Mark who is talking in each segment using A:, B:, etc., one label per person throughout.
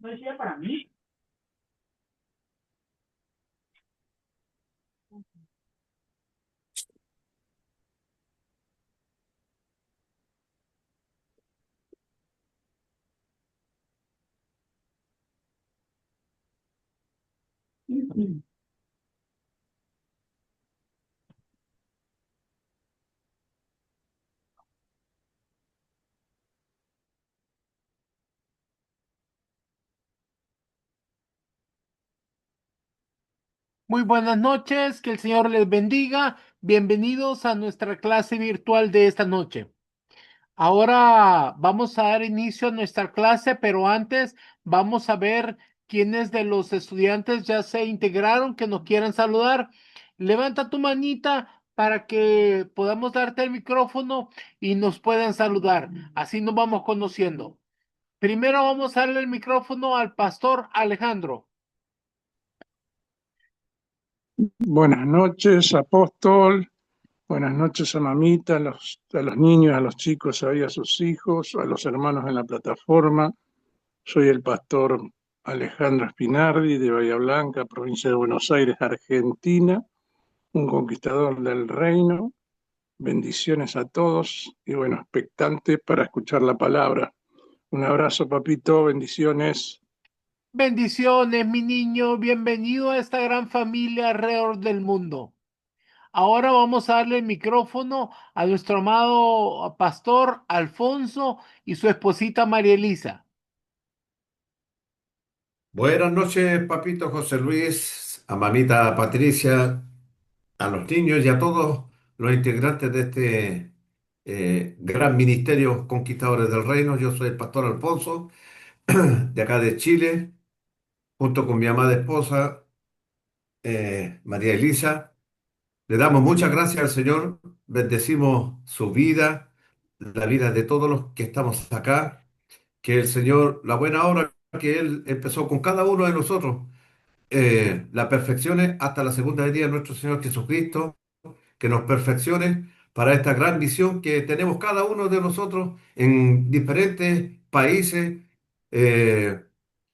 A: No decía para mí. Muy buenas noches, que el Señor les bendiga. Bienvenidos a nuestra clase virtual de esta noche. Ahora vamos a dar inicio a nuestra clase, pero antes vamos a ver quiénes de los estudiantes ya se integraron que nos quieran saludar. Levanta tu manita para que podamos darte el micrófono y nos puedan saludar. Así nos vamos conociendo. Primero vamos a darle el micrófono al pastor Alejandro.
B: Buenas noches, apóstol. Buenas noches a mamita, a los niños, a los chicos, ahí, a sus hijos, a los hermanos en la plataforma. Soy el pastor Alejandro Spinardi de Bahía Blanca, provincia de Buenos Aires, Argentina, un conquistador del reino. Bendiciones a todos y bueno, expectante para escuchar la palabra. Un abrazo, papito, bendiciones.
A: Bendiciones, mi niño. Bienvenido a esta gran familia alrededor del mundo. Ahora vamos a darle el micrófono a nuestro amado pastor Alfonso y su esposita María Elisa.
C: Buenas noches, papito José Luis, a mamita Patricia, a los niños y a todos los integrantes de este gran ministerio Conquistadores del Reino. Yo soy el pastor Alfonso, de acá de Chile, junto con mi amada esposa, María Elisa. Le damos muchas gracias al Señor, bendecimos su vida, la vida de todos los que estamos acá, que el Señor, la buena obra que Él empezó con cada uno de nosotros, la perfeccione hasta la segunda venida de nuestro Señor Jesucristo, que nos perfeccione para esta gran misión que tenemos cada uno de nosotros en diferentes países, eh,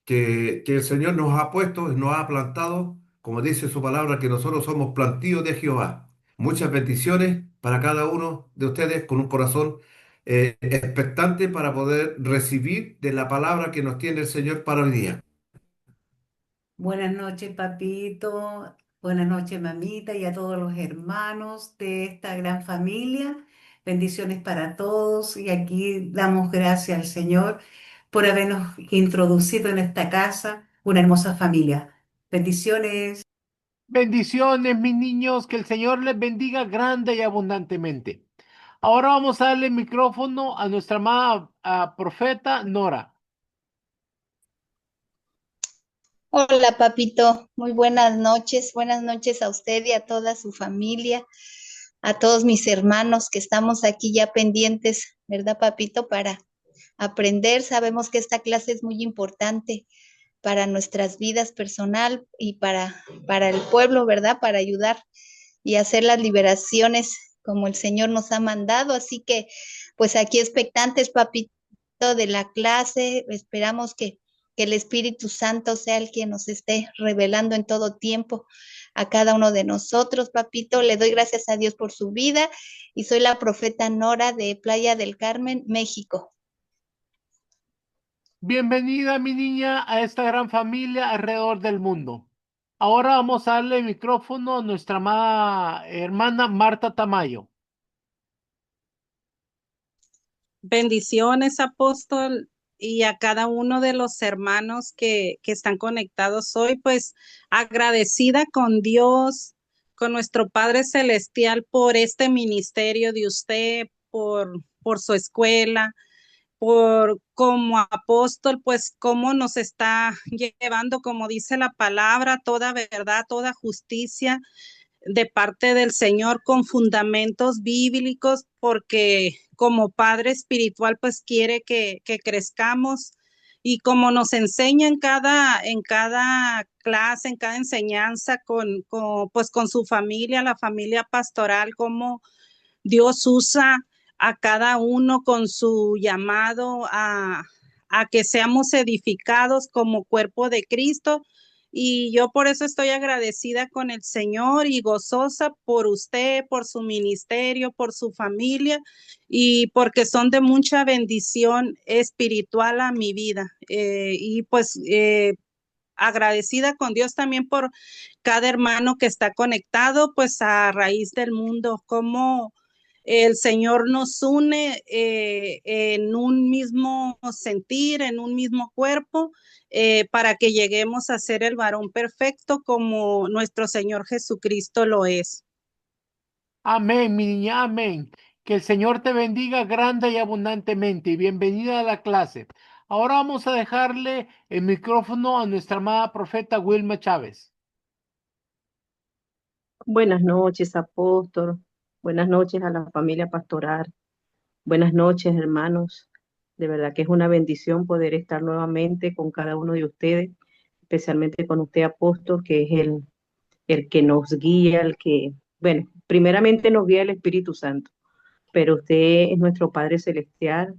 C: que el Señor nos ha puesto, nos ha plantado, como dice su palabra, que nosotros somos plantíos de Jehová. Muchas bendiciones para cada uno de ustedes con un corazón expectante para poder recibir de la palabra que nos tiene el Señor para hoy día.
D: Buenas noches, papito. Buenas noches, mamita, y a todos los hermanos de esta gran familia. Bendiciones para todos. Y aquí damos gracias al Señor por habernos introducido en esta casa, una hermosa familia. Bendiciones.
A: Bendiciones, mis niños, que el Señor les bendiga grande y abundantemente. Ahora vamos a darle el micrófono a nuestra amada profeta Nora.
E: Hola, papito. Muy buenas noches. Buenas noches a usted y a toda su familia, a todos mis hermanos que estamos aquí ya pendientes, ¿verdad, papito? Para aprender. Sabemos que esta clase es muy importante para nuestras vidas personal y para el pueblo, ¿verdad? Para ayudar y hacer las liberaciones como el Señor nos ha mandado. Así que, pues aquí expectantes, papito, de la clase. Esperamos que el Espíritu Santo sea el que nos esté revelando en todo tiempo a cada uno de nosotros, papito. Le doy gracias a Dios por su vida y soy la profeta Nora de Playa del Carmen, México.
A: Bienvenida, mi niña, a esta gran familia alrededor del mundo. Ahora vamos a darle el micrófono a nuestra amada hermana Marta Tamayo.
F: Bendiciones, apóstol, y a cada uno de los hermanos que están conectados hoy, pues agradecida con Dios, con nuestro Padre Celestial por este ministerio de usted, por su escuela, por como apóstol, pues cómo nos está llevando, como dice la palabra, toda verdad, toda justicia de parte del Señor con fundamentos bíblicos, porque como padre espiritual pues quiere que crezcamos, y como nos enseña en cada clase, en cada enseñanza pues con su familia, la familia pastoral, cómo Dios usa a cada uno con su llamado a que seamos edificados como cuerpo de Cristo. Y yo por eso estoy agradecida con el Señor y gozosa por usted, por su ministerio, por su familia y porque son de mucha bendición espiritual a mi vida. Y pues agradecida con Dios también por cada hermano que está conectado, pues a raíz del mundo, cómo el Señor nos une en un mismo sentir, en un mismo cuerpo, para que lleguemos a ser el varón perfecto como nuestro Señor Jesucristo lo es.
A: Amén, mi niña, amén. Que el Señor te bendiga grande y abundantemente y bienvenida a la clase. Ahora vamos a dejarle el micrófono a nuestra amada profeta Wilma Chávez.
G: Buenas noches, apóstol. Buenas noches a la familia pastoral. Buenas noches, hermanos. De verdad que es una bendición poder estar nuevamente con cada uno de ustedes, especialmente con usted, apóstol, que es el que nos guía, bueno, primeramente nos guía el Espíritu Santo, pero usted es nuestro Padre Celestial,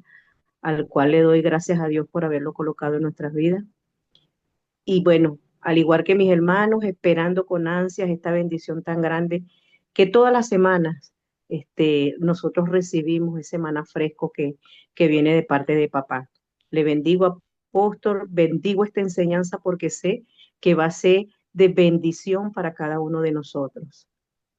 G: al cual le doy gracias a Dios por haberlo colocado en nuestras vidas. Y bueno, al igual que mis hermanos, esperando con ansias esta bendición tan grande que todas las semanas nosotros recibimos ese maná fresco que viene de parte de papá. Le bendigo, apóstol, bendigo esta enseñanza porque sé que va a ser de bendición para cada uno de nosotros.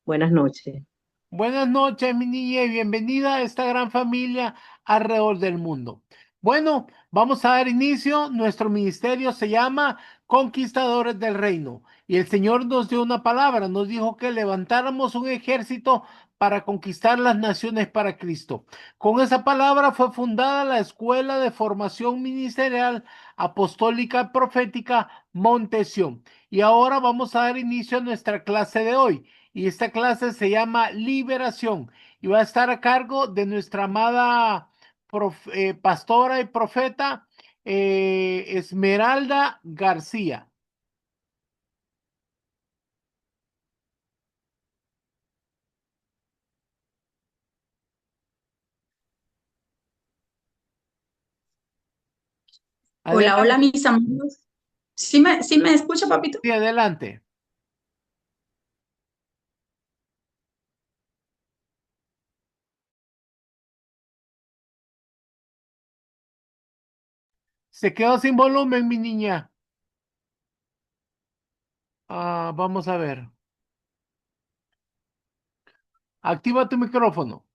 G: Buenas noches.
A: Buenas noches, mi niña, y bienvenida a esta gran familia alrededor del mundo. Bueno, vamos a dar inicio. Nuestro ministerio se llama Conquistadores del Reino. Y el Señor nos dio una palabra, nos dijo que levantáramos un ejército para conquistar las naciones para Cristo. Con esa palabra fue fundada la Escuela de Formación Ministerial Apostólica Profética Montesión. Y ahora vamos a dar inicio a nuestra clase de hoy. Y esta clase se llama Liberación y va a estar a cargo de nuestra amada pastora y profeta Esmeralda García.
H: Hola, hola,
A: Adelante.
H: mis amigos. ¿Sí me escucha, papito?
A: Sí, adelante. Se quedó sin volumen, mi niña. Vamos a ver. Activa tu micrófono.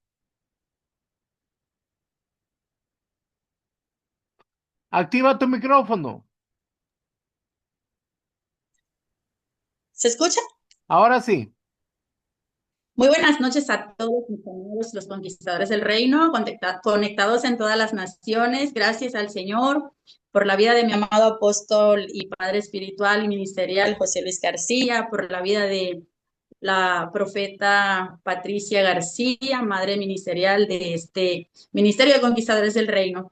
A: Activa tu micrófono.
H: ¿Se escucha?
A: Ahora sí.
H: Muy buenas noches a todos mis amigos, los conquistadores del reino, conectados en todas las naciones. Gracias al Señor por la vida de mi amado apóstol y padre espiritual y ministerial José Luis García, por la vida de la profeta Patricia García, madre ministerial de este Ministerio de Conquistadores del Reino.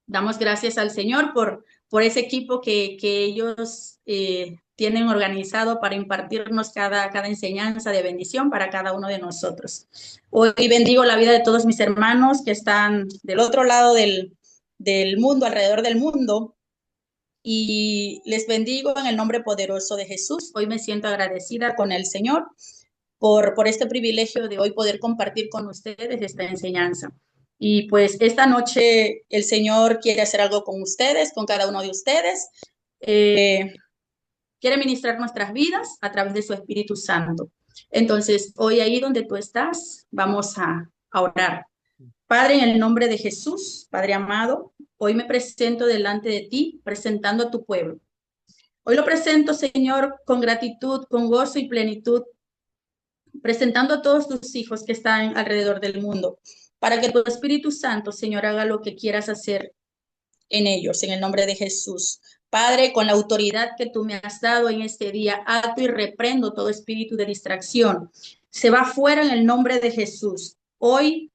H: Damos gracias al Señor por ese equipo que ellos tienen organizado para impartirnos cada enseñanza de bendición para cada uno de nosotros. Hoy bendigo la vida de todos mis hermanos que están del otro lado del mundo, alrededor del mundo, y les bendigo en el nombre poderoso de Jesús. Hoy me siento agradecida con el Señor por este privilegio de hoy poder compartir con ustedes esta enseñanza. Y pues esta noche el Señor quiere hacer algo con ustedes, con cada uno de ustedes. Quiere ministrar nuestras vidas a través de su Espíritu Santo. Entonces, hoy ahí donde tú estás, vamos a orar. Padre, en el nombre de Jesús, Padre amado, hoy me presento delante de ti, presentando a tu pueblo. Hoy lo presento, Señor, con gratitud, con gozo y plenitud, presentando a todos tus hijos que están alrededor del mundo, para que tu Espíritu Santo, Señor, haga lo que quieras hacer en ellos, en el nombre de Jesús. Padre, con la autoridad que tú me has dado en este día, ato y reprendo todo espíritu de distracción. Se va fuera en el nombre de Jesús. Hoy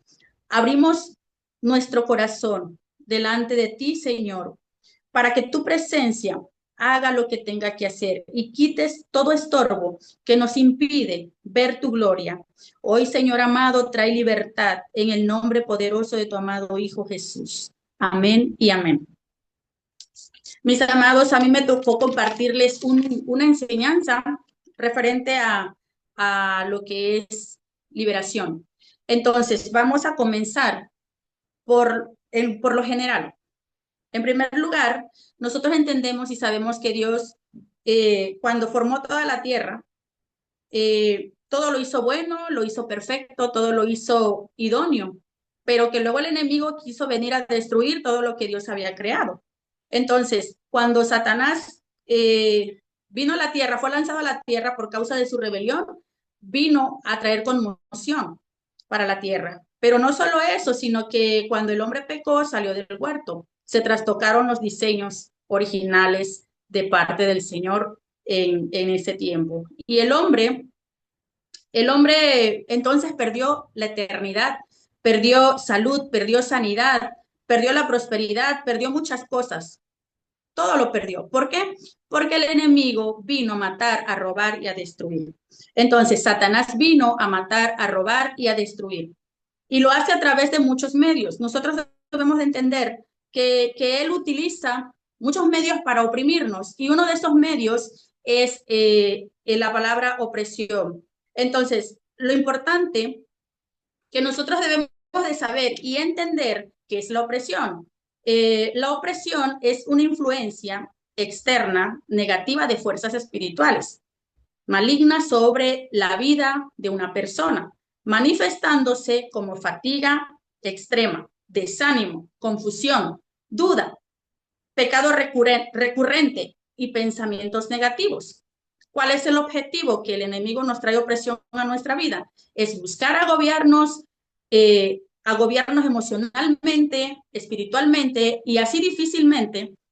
H: abrimos nuestro corazón delante de ti, Señor, para que tu presencia haga lo que tenga que hacer y quites todo estorbo que nos impide ver tu gloria. Hoy, Señor amado, trae libertad en el nombre poderoso de tu amado Hijo Jesús. Amén y amén. Mis amados, a mí me tocó compartirles una enseñanza referente a lo que es liberación. Entonces, vamos a comenzar por lo general. En primer lugar, nosotros entendemos y sabemos que Dios, cuando formó toda la tierra, todo lo hizo bueno, lo hizo perfecto, todo lo hizo idóneo, pero que luego el enemigo quiso venir a destruir todo lo que Dios había creado. Entonces, cuando Satanás vino a la tierra, fue lanzado a la tierra por causa de su rebelión, vino a traer conmoción para la tierra. Pero no solo eso, sino que cuando el hombre pecó, salió del huerto, se trastocaron los diseños originales de parte del Señor en ese tiempo. Y el hombre entonces perdió la eternidad, perdió salud, perdió sanidad, perdió la prosperidad, perdió muchas cosas. Todo lo perdió. ¿Por qué? Porque el enemigo vino a matar, a robar y a destruir. Entonces, Satanás vino a matar, a robar y a destruir. Y lo hace a través de muchos medios. Nosotros debemos entender que él utiliza muchos medios para oprimirnos. Y uno de esos medios es la palabra opresión. Entonces, lo importante que nosotros debemos de saber y entender qué es la opresión. La opresión es una influencia externa negativa de fuerzas espirituales malignas sobre la vida de una persona, manifestándose como fatiga extrema, desánimo, confusión, duda, pecado recurrente y pensamientos negativos. ¿Cuál es el objetivo? Que el enemigo nos trae opresión a nuestra vida. Es buscar agobiarnos emocionalmente, espiritualmente y así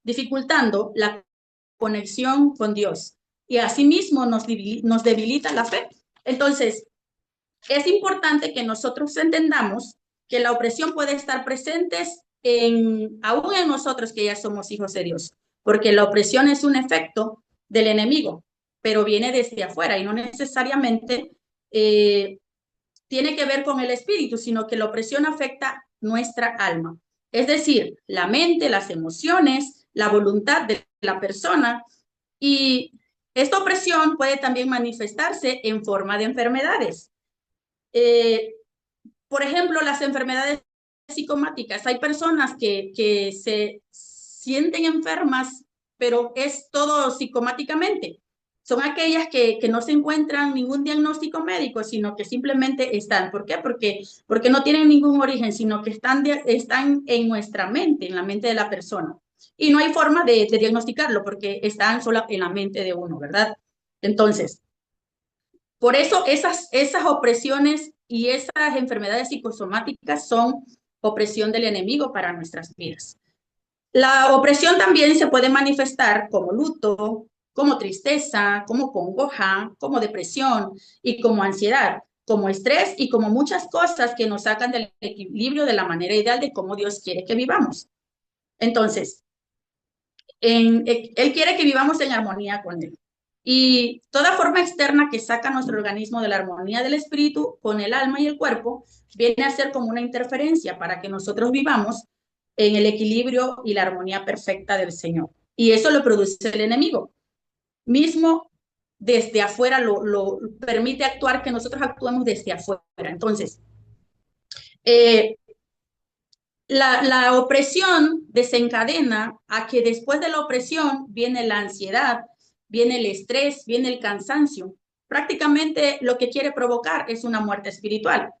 H: dificultando la conexión con Dios. Y asimismo nos debilita la fe. Entonces, es importante que nosotros entendamos que la opresión puede estar presente aún en nosotros que ya somos hijos de Dios, porque la opresión es un efecto del enemigo, pero viene desde afuera y no necesariamente tiene que ver con el espíritu, sino que la opresión afecta nuestra alma, es decir, la mente, las emociones, la voluntad de la persona, y esta opresión puede también manifestarse en forma de enfermedades. Por ejemplo, las enfermedades psicomáticas. Hay personas que se sienten enfermas, pero es todo psicomáticamente. Son aquellas que no se encuentran ningún diagnóstico médico, sino que simplemente están. ¿Por qué? Porque no tienen ningún origen, sino que están en nuestra mente, en la mente de la persona. Y no hay forma de diagnosticarlo porque están solo en la mente de uno, ¿verdad? Entonces, por eso esas opresiones y esas enfermedades psicosomáticas son opresión del enemigo para nuestras vidas. La opresión también se puede manifestar como luto, como tristeza, como congoja, como depresión y como ansiedad, como estrés y como muchas cosas que nos sacan del equilibrio de la manera ideal de cómo Dios quiere que vivamos. Entonces, Él quiere que vivamos en armonía con Él. Y toda forma externa que saca nuestro organismo de la armonía del espíritu con el alma y el cuerpo viene a ser como una interferencia para que nosotros vivamos en el equilibrio y la armonía perfecta del Señor. Y eso lo produce el enemigo. Mismo desde afuera lo permite actuar, que nosotros actuemos desde afuera. Entonces, la opresión desencadena a que después de la opresión viene la ansiedad, viene el estrés, viene el cansancio. Prácticamente lo que quiere provocar es una muerte espiritual.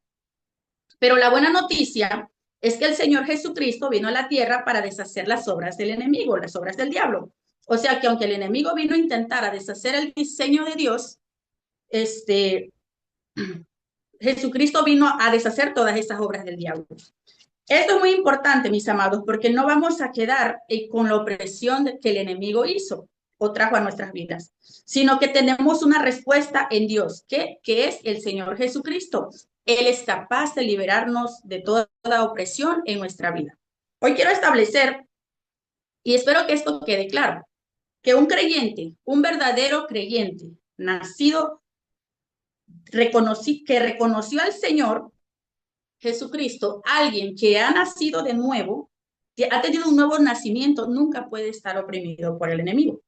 H: Pero la buena noticia es que el Señor Jesucristo vino a la tierra para deshacer las obras del enemigo, las obras del diablo. O sea que aunque el enemigo vino a intentar a deshacer el diseño de Dios, Jesucristo vino a deshacer todas esas obras del diablo. Esto es muy importante, mis amados, porque no vamos a quedar con la opresión que el enemigo hizo o trajo a nuestras vidas, sino que tenemos una respuesta en Dios, que es el Señor Jesucristo. Él es capaz de liberarnos de toda opresión en nuestra vida. Hoy quiero establecer, y espero que esto quede claro, que un creyente, un verdadero creyente, nacido, que reconoció al Señor Jesucristo, alguien que ha nacido de nuevo, ha tenido un nuevo nacimiento, nunca puede estar oprimido por el enemigo.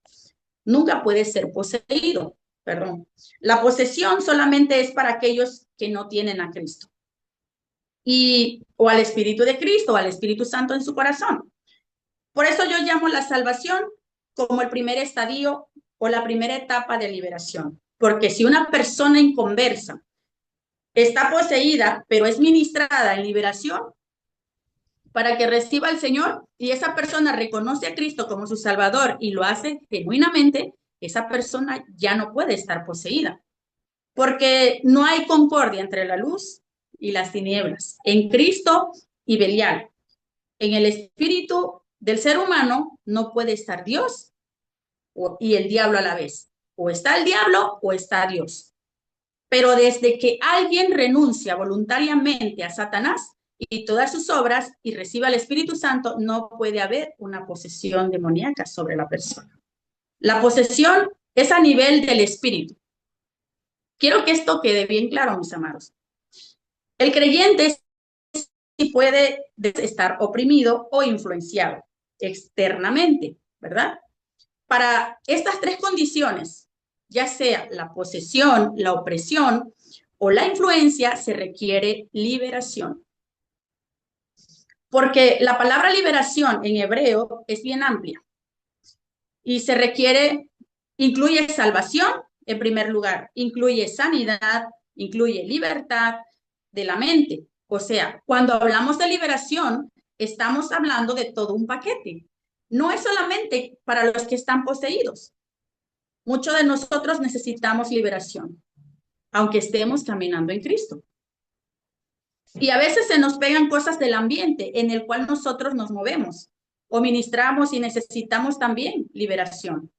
H: Nunca puede ser poseído, perdón. La posesión solamente es para aquellos que no tienen a Cristo. O al Espíritu de Cristo, o al Espíritu Santo en su corazón. Por eso yo llamo la salvación como el primer estadio o la primera etapa de liberación. Porque si una persona inconversa está poseída, pero es ministrada en liberación para que reciba al Señor, y esa persona reconoce a Cristo como su Salvador y lo hace genuinamente, esa persona ya no puede estar poseída. Porque no hay concordia entre la luz y las tinieblas, en Cristo y Belial. En el espíritu del ser humano no puede estar Dios y el diablo a la vez. O está el diablo o está Dios. Pero desde que alguien renuncia voluntariamente a Satanás y todas sus obras y recibe al Espíritu Santo, no puede haber una posesión demoníaca sobre la persona. La posesión es a nivel del espíritu. Quiero que esto quede bien claro, mis amados. El creyente sí puede estar oprimido o influenciado externamente, ¿verdad? Para estas tres condiciones, ya sea la posesión, la opresión o la influencia, se requiere liberación. Porque la palabra liberación en hebreo es bien amplia y se requiere, incluye salvación en primer lugar, incluye sanidad, incluye libertad de la mente. O sea, cuando hablamos de liberación, estamos hablando de todo un paquete. No es solamente para los que están poseídos. Muchos de nosotros necesitamos liberación, aunque estemos caminando en Cristo. Y a veces se nos pegan cosas del ambiente en el cual nosotros nos movemos o ministramos y necesitamos también liberación.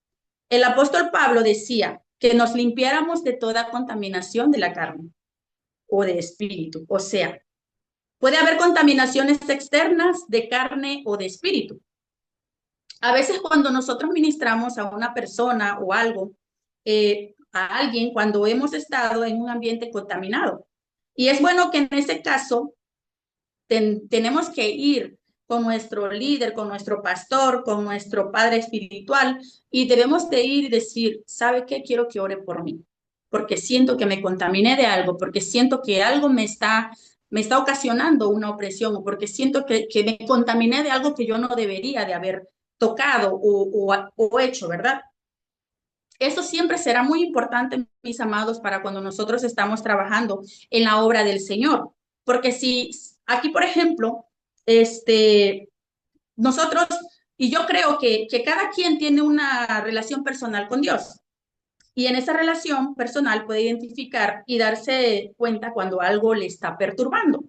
H: El apóstol Pablo decía que nos limpiáramos de toda contaminación de la carne o de espíritu. O sea, puede haber contaminaciones externas de carne o de espíritu. A veces cuando nosotros ministramos a una persona o algo, a alguien, cuando hemos estado en un ambiente contaminado. Y es bueno que en ese caso tenemos que ir con nuestro líder, con nuestro pastor, con nuestro padre espiritual, y debemos de ir y decir, ¿sabe qué? Quiero que ore por mí, porque siento que me contaminé de algo, porque siento que algo me está ocasionando una opresión, o porque siento que me contaminé de algo que yo no debería de haber tocado o hecho, ¿verdad? Eso siempre será muy importante, mis amados, para cuando nosotros estamos trabajando en la obra del Señor. Porque si aquí, por ejemplo, nosotros, y yo creo que cada quien tiene una relación personal con Dios. Y en esa relación personal puede identificar y darse cuenta cuando algo le está perturbando.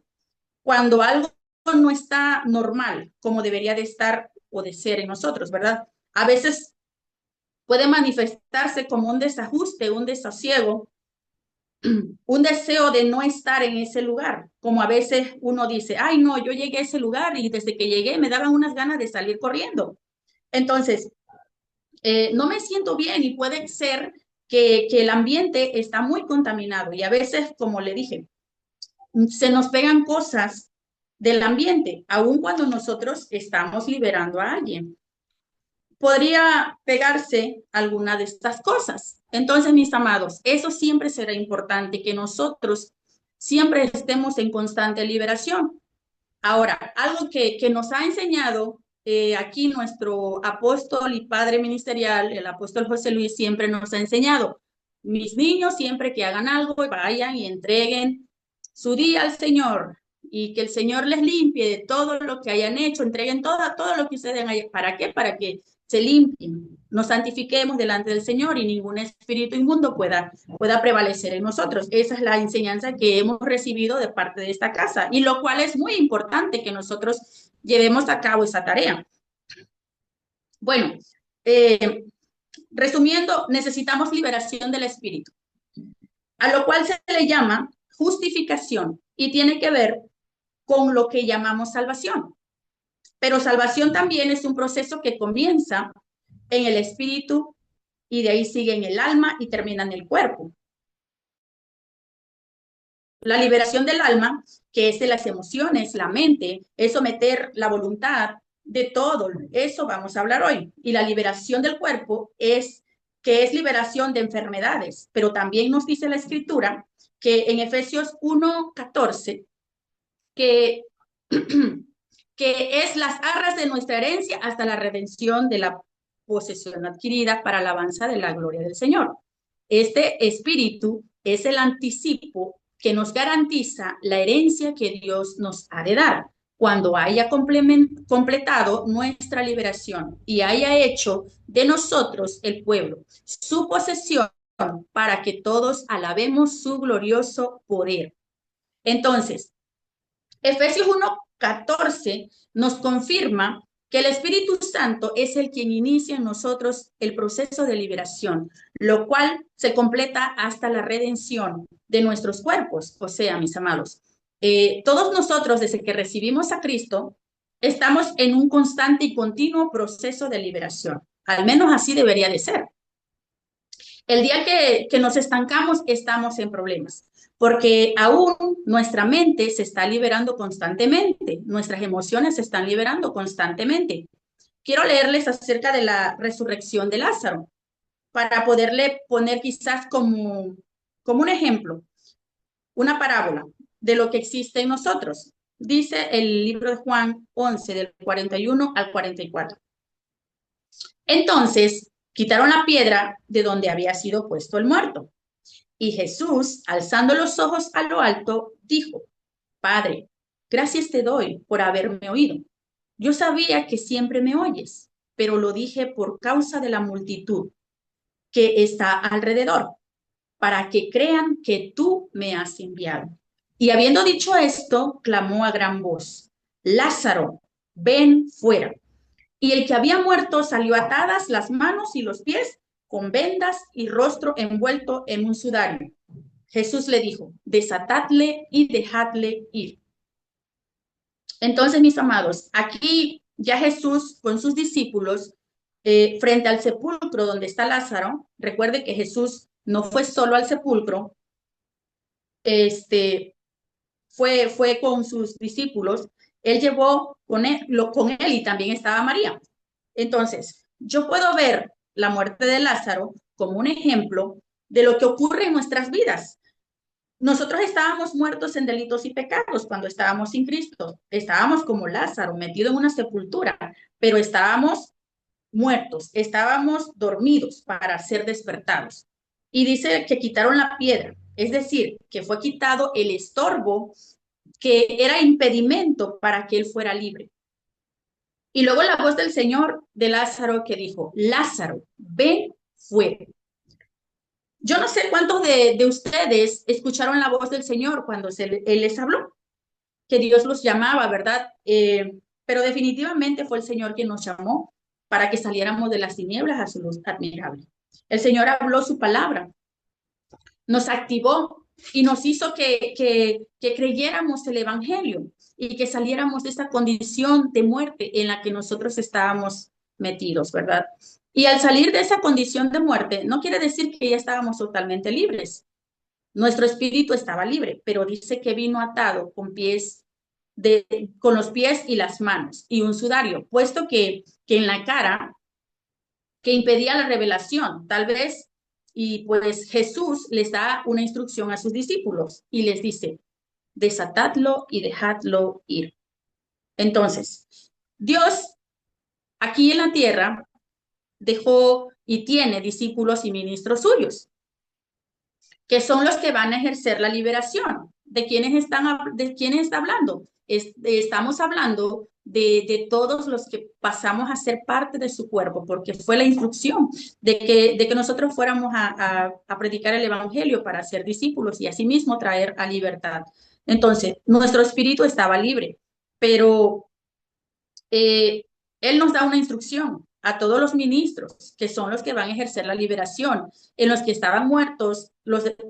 H: Cuando algo no está normal, como debería de estar o de ser en nosotros, ¿verdad? A veces puede manifestarse como un desajuste, un desasiego, un deseo de no estar en ese lugar. Como a veces uno dice, ay no, yo llegué a ese lugar y desde que llegué me daban unas ganas de salir corriendo. Entonces, no me siento bien y puede ser que el ambiente está muy contaminado y a veces, como le dije, se nos pegan cosas del ambiente, aun cuando nosotros estamos liberando a alguien. Podría pegarse alguna de estas cosas. Entonces, mis amados, eso siempre será importante, que nosotros siempre estemos en constante liberación. Ahora, algo que nos ha enseñado aquí nuestro apóstol y padre ministerial, el apóstol José Luis, siempre nos ha enseñado, mis niños, siempre que hagan algo, vayan y entreguen su día al Señor y que el Señor les limpie de todo lo que hayan hecho, entreguen todo lo que ustedes hayan. ¿Para qué? Para que se limpien, nos santifiquemos delante del Señor y ningún espíritu inmundo pueda prevalecer en nosotros. Esa es la enseñanza que hemos recibido de parte de esta casa, y lo cual es muy importante que nosotros llevemos a cabo esa tarea. Bueno, resumiendo, necesitamos liberación del espíritu, a lo cual se le llama justificación y tiene que ver con lo que llamamos salvación. Pero salvación también es un proceso que comienza en el espíritu y de ahí sigue en el alma y termina en el cuerpo. La liberación del alma, que es de las emociones, la mente, es someter la voluntad de todo eso vamos a hablar hoy. Y la liberación del cuerpo es liberación de enfermedades, pero también nos dice la Escritura que en Efesios 1:14 que que es las arras de nuestra herencia hasta la redención de la posesión adquirida para la alabanza de la gloria del Señor. Este espíritu es el anticipo que nos garantiza la herencia que Dios nos ha de dar cuando haya completado nuestra liberación y haya hecho de nosotros el pueblo, su posesión, para que todos alabemos su glorioso poder. Entonces, Efesios 1:14 nos confirma que el Espíritu Santo es el quien inicia en nosotros el proceso de liberación, lo cual se completa hasta la redención de nuestros cuerpos. O sea, mis amados, todos nosotros desde que recibimos a Cristo estamos en un constante y continuo proceso de liberación. Al menos así debería de ser. El día que nos estancamos, estamos en problemas, porque aún nuestra mente se está liberando constantemente, nuestras emociones se están liberando constantemente. Quiero leerles acerca de la resurrección de Lázaro, para poderle poner quizás como un ejemplo, una parábola de lo que existe en nosotros. Dice el libro de Juan 11, del 41 al 44. Entonces, quitaron la piedra de donde había sido puesto el muerto. Y Jesús, alzando los ojos a lo alto, dijo: Padre, gracias te doy por haberme oído. Yo sabía que siempre me oyes, pero lo dije por causa de la multitud que está alrededor, para que crean que tú me has enviado. Y habiendo dicho esto, clamó a gran voz: Lázaro, ven fuera. Y el que había muerto salió atadas las manos y los pies, con vendas y rostro envuelto en un sudario. Jesús le dijo: desatadle y dejadle ir. Entonces, mis amados, aquí ya Jesús con sus discípulos, frente al sepulcro donde está Lázaro. Recuerde que Jesús no fue solo al sepulcro, fue con sus discípulos. Él llevó con él y también estaba María. Entonces, yo puedo ver la muerte de Lázaro como un ejemplo de lo que ocurre en nuestras vidas. Nosotros estábamos muertos en delitos y pecados cuando estábamos sin Cristo. Estábamos como Lázaro, metido en una sepultura, pero estábamos muertos, estábamos dormidos para ser despertados. Y dice que quitaron la piedra, es decir, que fue quitado el estorbo que era impedimento para que él fuera libre. Y luego la voz del Señor de Lázaro que dijo: Lázaro, ven fuera. Yo no sé cuántos de ustedes escucharon la voz del Señor cuando Él les habló, que Dios los llamaba, ¿verdad? Pero definitivamente fue el Señor quien nos llamó para que saliéramos de las tinieblas a su luz admirable. El Señor habló su palabra, nos activó y nos hizo que creyéramos el Evangelio y que saliéramos de esta condición de muerte en la que nosotros estábamos metidos, ¿verdad? Y al salir de esa condición de muerte, no quiere decir que ya estábamos totalmente libres. Nuestro espíritu estaba libre, pero dice que vino atado con los pies y las manos y un sudario, puesto que en la cara, que impedía la revelación, tal vez. Y pues Jesús les da una instrucción a sus discípulos y les dice: desatadlo y dejadlo ir. Entonces, Dios aquí en la tierra dejó y tiene discípulos y ministros suyos, que son los que van a ejercer la liberación. ¿De quiénes está hablando? Estamos hablando de todos los que pasamos a ser parte de su cuerpo, porque fue la instrucción de que nosotros fuéramos a predicar el evangelio para ser discípulos y asimismo traer a libertad. Entonces, nuestro espíritu estaba libre, pero Él nos da una instrucción a todos los ministros, que son los que van a ejercer la liberación, en los que estaban muertos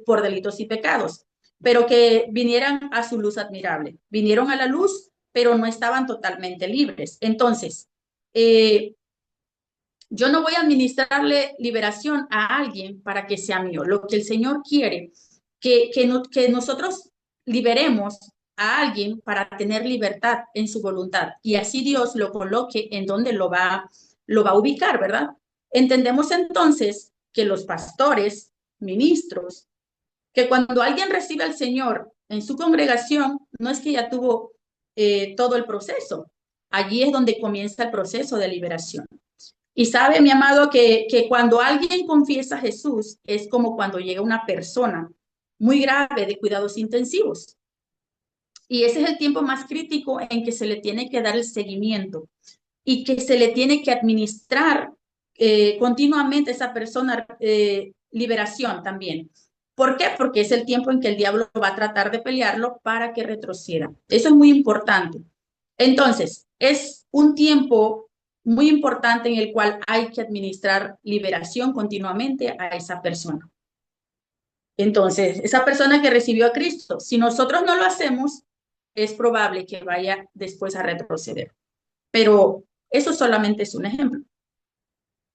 H: por delitos y pecados, pero que vinieran a su luz admirable. Vinieron a la luz, pero no estaban totalmente libres. Entonces, yo no voy a administrarle liberación a alguien para que sea mío. Lo que el Señor quiere que nosotros liberemos a alguien para tener libertad en su voluntad y así Dios lo coloque en donde lo va a ubicar, ¿verdad? Entendemos entonces que los pastores, ministros, que cuando alguien recibe al Señor en su congregación, no es que ya tuvo todo el proceso. Allí es donde comienza el proceso de liberación. Y sabe, mi amado, que cuando alguien confiesa a Jesús, es como cuando llega una persona muy grave de cuidados intensivos. Y ese es el tiempo más crítico en que se le tiene que dar el seguimiento y que se le tiene que administrar continuamente a esa persona liberación también. ¿Por qué? Porque es el tiempo en que el diablo va a tratar de pelearlo para que retroceda. Eso es muy importante. Entonces, es un tiempo muy importante en el cual hay que administrar liberación continuamente a esa persona. Entonces, esa persona que recibió a Cristo, si nosotros no lo hacemos, es probable que vaya después a retroceder. Pero eso solamente es un ejemplo.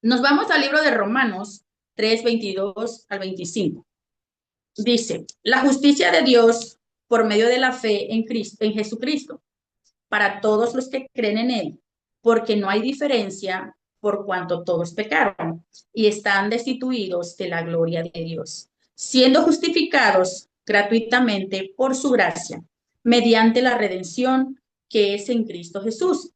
H: Nos vamos al libro de Romanos 3, 22 al 25. Dice, la justicia de Dios por medio de la fe en Cristo, en Jesucristo, para todos los que creen en Él, porque no hay diferencia por cuanto todos pecaron y están destituidos de la gloria de Dios, siendo justificados gratuitamente por su gracia, mediante la redención que es en Cristo Jesús,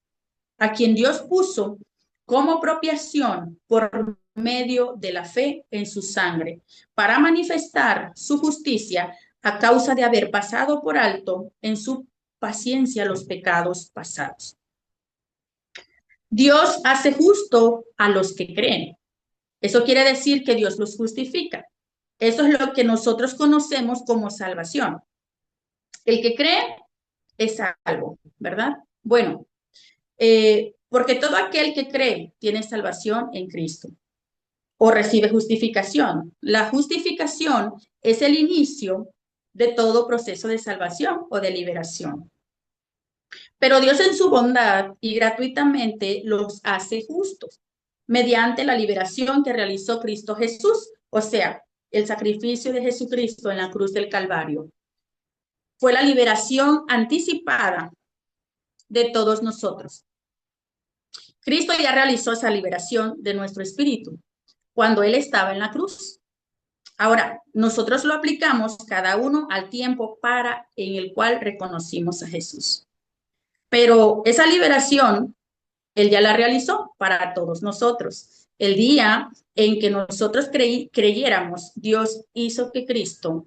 H: a quien Dios puso como propiciación por medio de la fe en su sangre, para manifestar su justicia a causa de haber pasado por alto en su paciencia los pecados pasados. Dios hace justo a los que creen. Eso quiere decir que Dios los justifica. Eso es lo que nosotros conocemos como salvación. El que cree es salvo, ¿verdad? Bueno, porque todo aquel que cree tiene salvación en Cristo o recibe justificación. La justificación es el inicio de todo proceso de salvación o de liberación. Pero Dios en su bondad y gratuitamente los hace justos mediante la liberación que realizó Cristo Jesús, o sea, el sacrificio de Jesucristo en la cruz del Calvario. Fue la liberación anticipada de todos nosotros. Cristo ya realizó esa liberación de nuestro espíritu cuando Él estaba en la cruz. Ahora, nosotros lo aplicamos cada uno al tiempo en el cual reconocimos a Jesús. Pero esa liberación, Él ya la realizó para todos nosotros. El día en que nosotros creyéramos, Dios hizo que Cristo,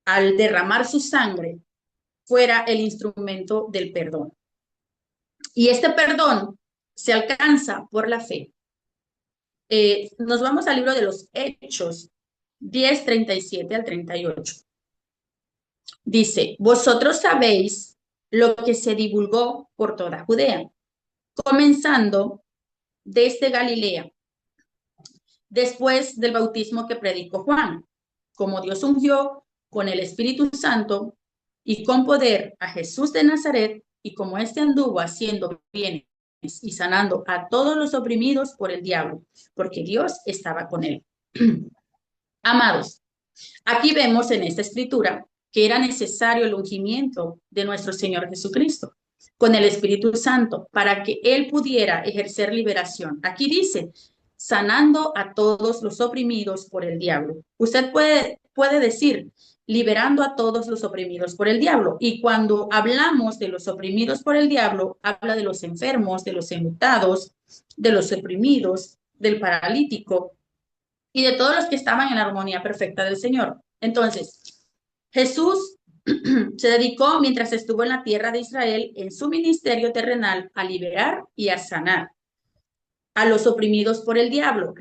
H: al derramar su sangre, fuera el instrumento del perdón. Y este perdón se alcanza por la fe. Nos vamos al libro de los Hechos 10, 37 al 38. Dice, vosotros sabéis lo que se divulgó por toda Judea, comenzando desde Galilea, después del bautismo que predicó Juan, como Dios ungió con el Espíritu Santo y con poder a Jesús de Nazaret, y como éste anduvo haciendo bienes y sanando a todos los oprimidos por el diablo, porque Dios estaba con él. Amados, aquí vemos en esta escritura que era necesario el ungimiento de nuestro Señor Jesucristo con el Espíritu Santo para que Él pudiera ejercer liberación. Aquí dice, sanando a todos los oprimidos por el diablo. Usted puede decir, liberando a todos los oprimidos por el diablo. Y cuando hablamos de los oprimidos por el diablo, habla de los enfermos, de los enlutados, de los oprimidos, del paralítico y de todos los que estaban en la armonía perfecta del Señor. Entonces, Jesús se dedicó mientras estuvo en la tierra de Israel en su ministerio terrenal a liberar y a sanar a los oprimidos por el diablo.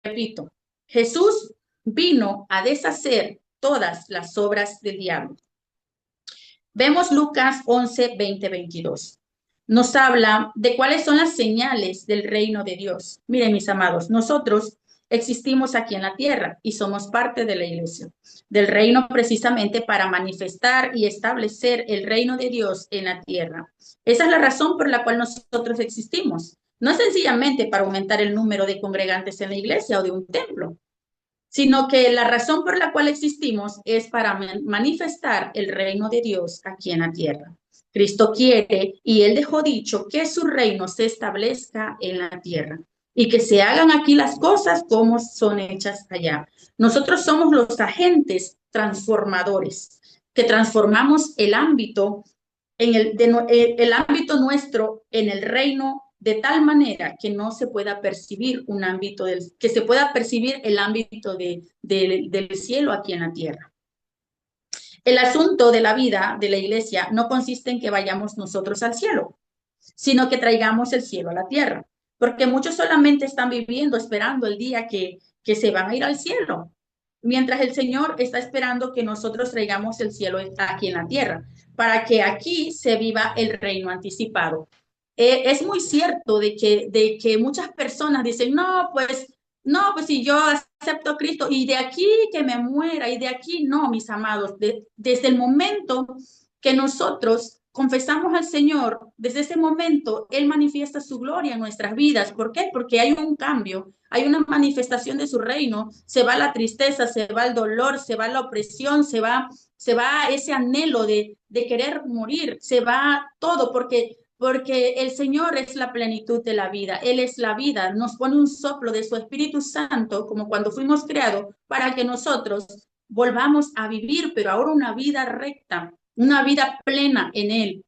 H: Repito, Jesús vino a deshacer todas las obras del diablo. Vemos Lucas 11, 20, 22. Nos habla de cuáles son las señales del reino de Dios. Miren, mis amados, nosotros existimos aquí en la tierra y somos parte de la iglesia, del reino precisamente para manifestar y establecer el reino de Dios en la tierra. Esa es la razón por la cual nosotros existimos. No es sencillamente para aumentar el número de congregantes en la iglesia o de un templo, sino que la razón por la cual existimos es para manifestar el reino de Dios aquí en la tierra. Cristo quiere, y Él dejó dicho, que su reino se establezca en la tierra y que se hagan aquí las cosas como son hechas allá. Nosotros somos los agentes transformadores, que transformamos el ámbito el ámbito nuestro en el reino de tal manera que no se pueda percibir un ámbito que se pueda percibir el ámbito del cielo aquí en la tierra. El asunto de la vida de la iglesia no consiste en que vayamos nosotros al cielo, sino que traigamos el cielo a la tierra, porque muchos solamente están viviendo esperando el día que se van a ir al cielo, mientras el Señor está esperando que nosotros traigamos el cielo aquí en la tierra, para que aquí se viva el reino anticipado. Es muy cierto de que muchas personas dicen, no, pues si yo acepto a Cristo y de aquí que me muera y de aquí no, mis amados, desde el momento que nosotros confesamos al Señor, desde ese momento Él manifiesta su gloria en nuestras vidas. ¿Por qué? Porque hay un cambio, hay una manifestación de su reino, se va la tristeza, se va el dolor, se va la opresión, se va ese anhelo de querer morir, se va todo, porque el Señor es la plenitud de la vida, Él es la vida, nos pone un soplo de su Espíritu Santo, como cuando fuimos creados, para que nosotros volvamos a vivir, pero ahora una vida recta, una vida plena en Él.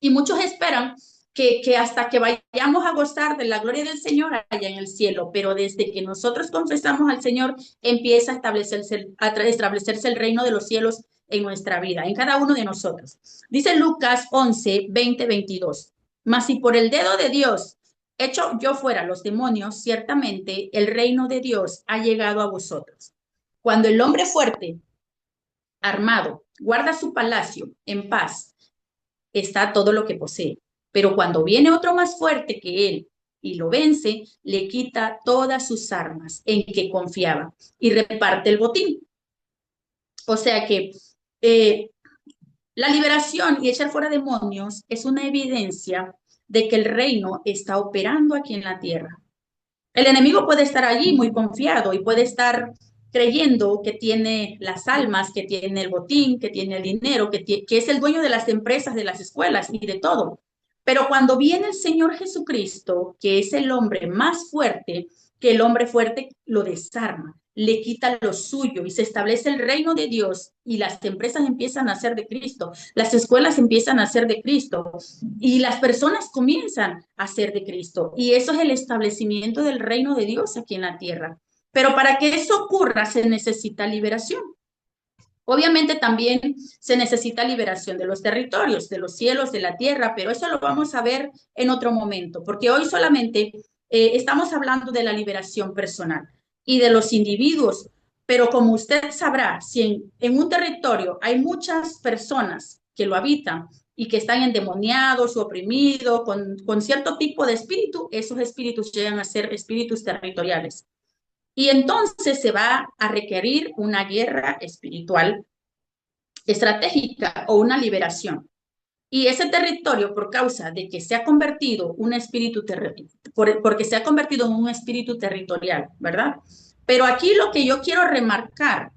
H: Y muchos esperan que hasta que vayamos a gozar de la gloria del Señor allá en el cielo, pero desde que nosotros confesamos al Señor, empieza a establecerse el reino de los cielos en nuestra vida, en cada uno de nosotros. Dice Lucas 11, 20, 22. Mas si por el dedo de Dios hecho yo fuera los demonios, ciertamente el reino de Dios ha llegado a vosotros. Cuando el hombre fuerte, armado, guarda su palacio en paz, está todo lo que posee. Pero cuando viene otro más fuerte que él y lo vence, le quita todas sus armas en que confiaba y reparte el botín. O sea que la liberación y echar fuera demonios es una evidencia de que el reino está operando aquí en la tierra. El enemigo puede estar allí muy confiado y puede estar creyendo que tiene las almas, que tiene el botín, que tiene el dinero, que es el dueño de las empresas, de las escuelas y de todo. Pero cuando viene el Señor Jesucristo, que es el hombre más fuerte, que el hombre fuerte lo desarma, le quita lo suyo y se establece el reino de Dios y las empresas empiezan a ser de Cristo, las escuelas empiezan a ser de Cristo y las personas comienzan a ser de Cristo. Y eso es el establecimiento del reino de Dios aquí en la tierra. Pero para que eso ocurra se necesita liberación. Obviamente también se necesita liberación de los territorios, de los cielos, de la tierra, pero eso lo vamos a ver en otro momento, porque hoy solamente estamos hablando de la liberación personal y de los individuos, pero como usted sabrá, si en un territorio hay muchas personas que lo habitan y que están endemoniados o oprimidos con cierto tipo de espíritu, esos espíritus llegan a ser espíritus territoriales. Y entonces se va a requerir una guerra espiritual estratégica o una liberación. Y ese territorio, por causa de que se ha convertido un espíritu porque se ha convertido en un espíritu territorial, ¿verdad? Pero aquí lo que yo quiero remarcar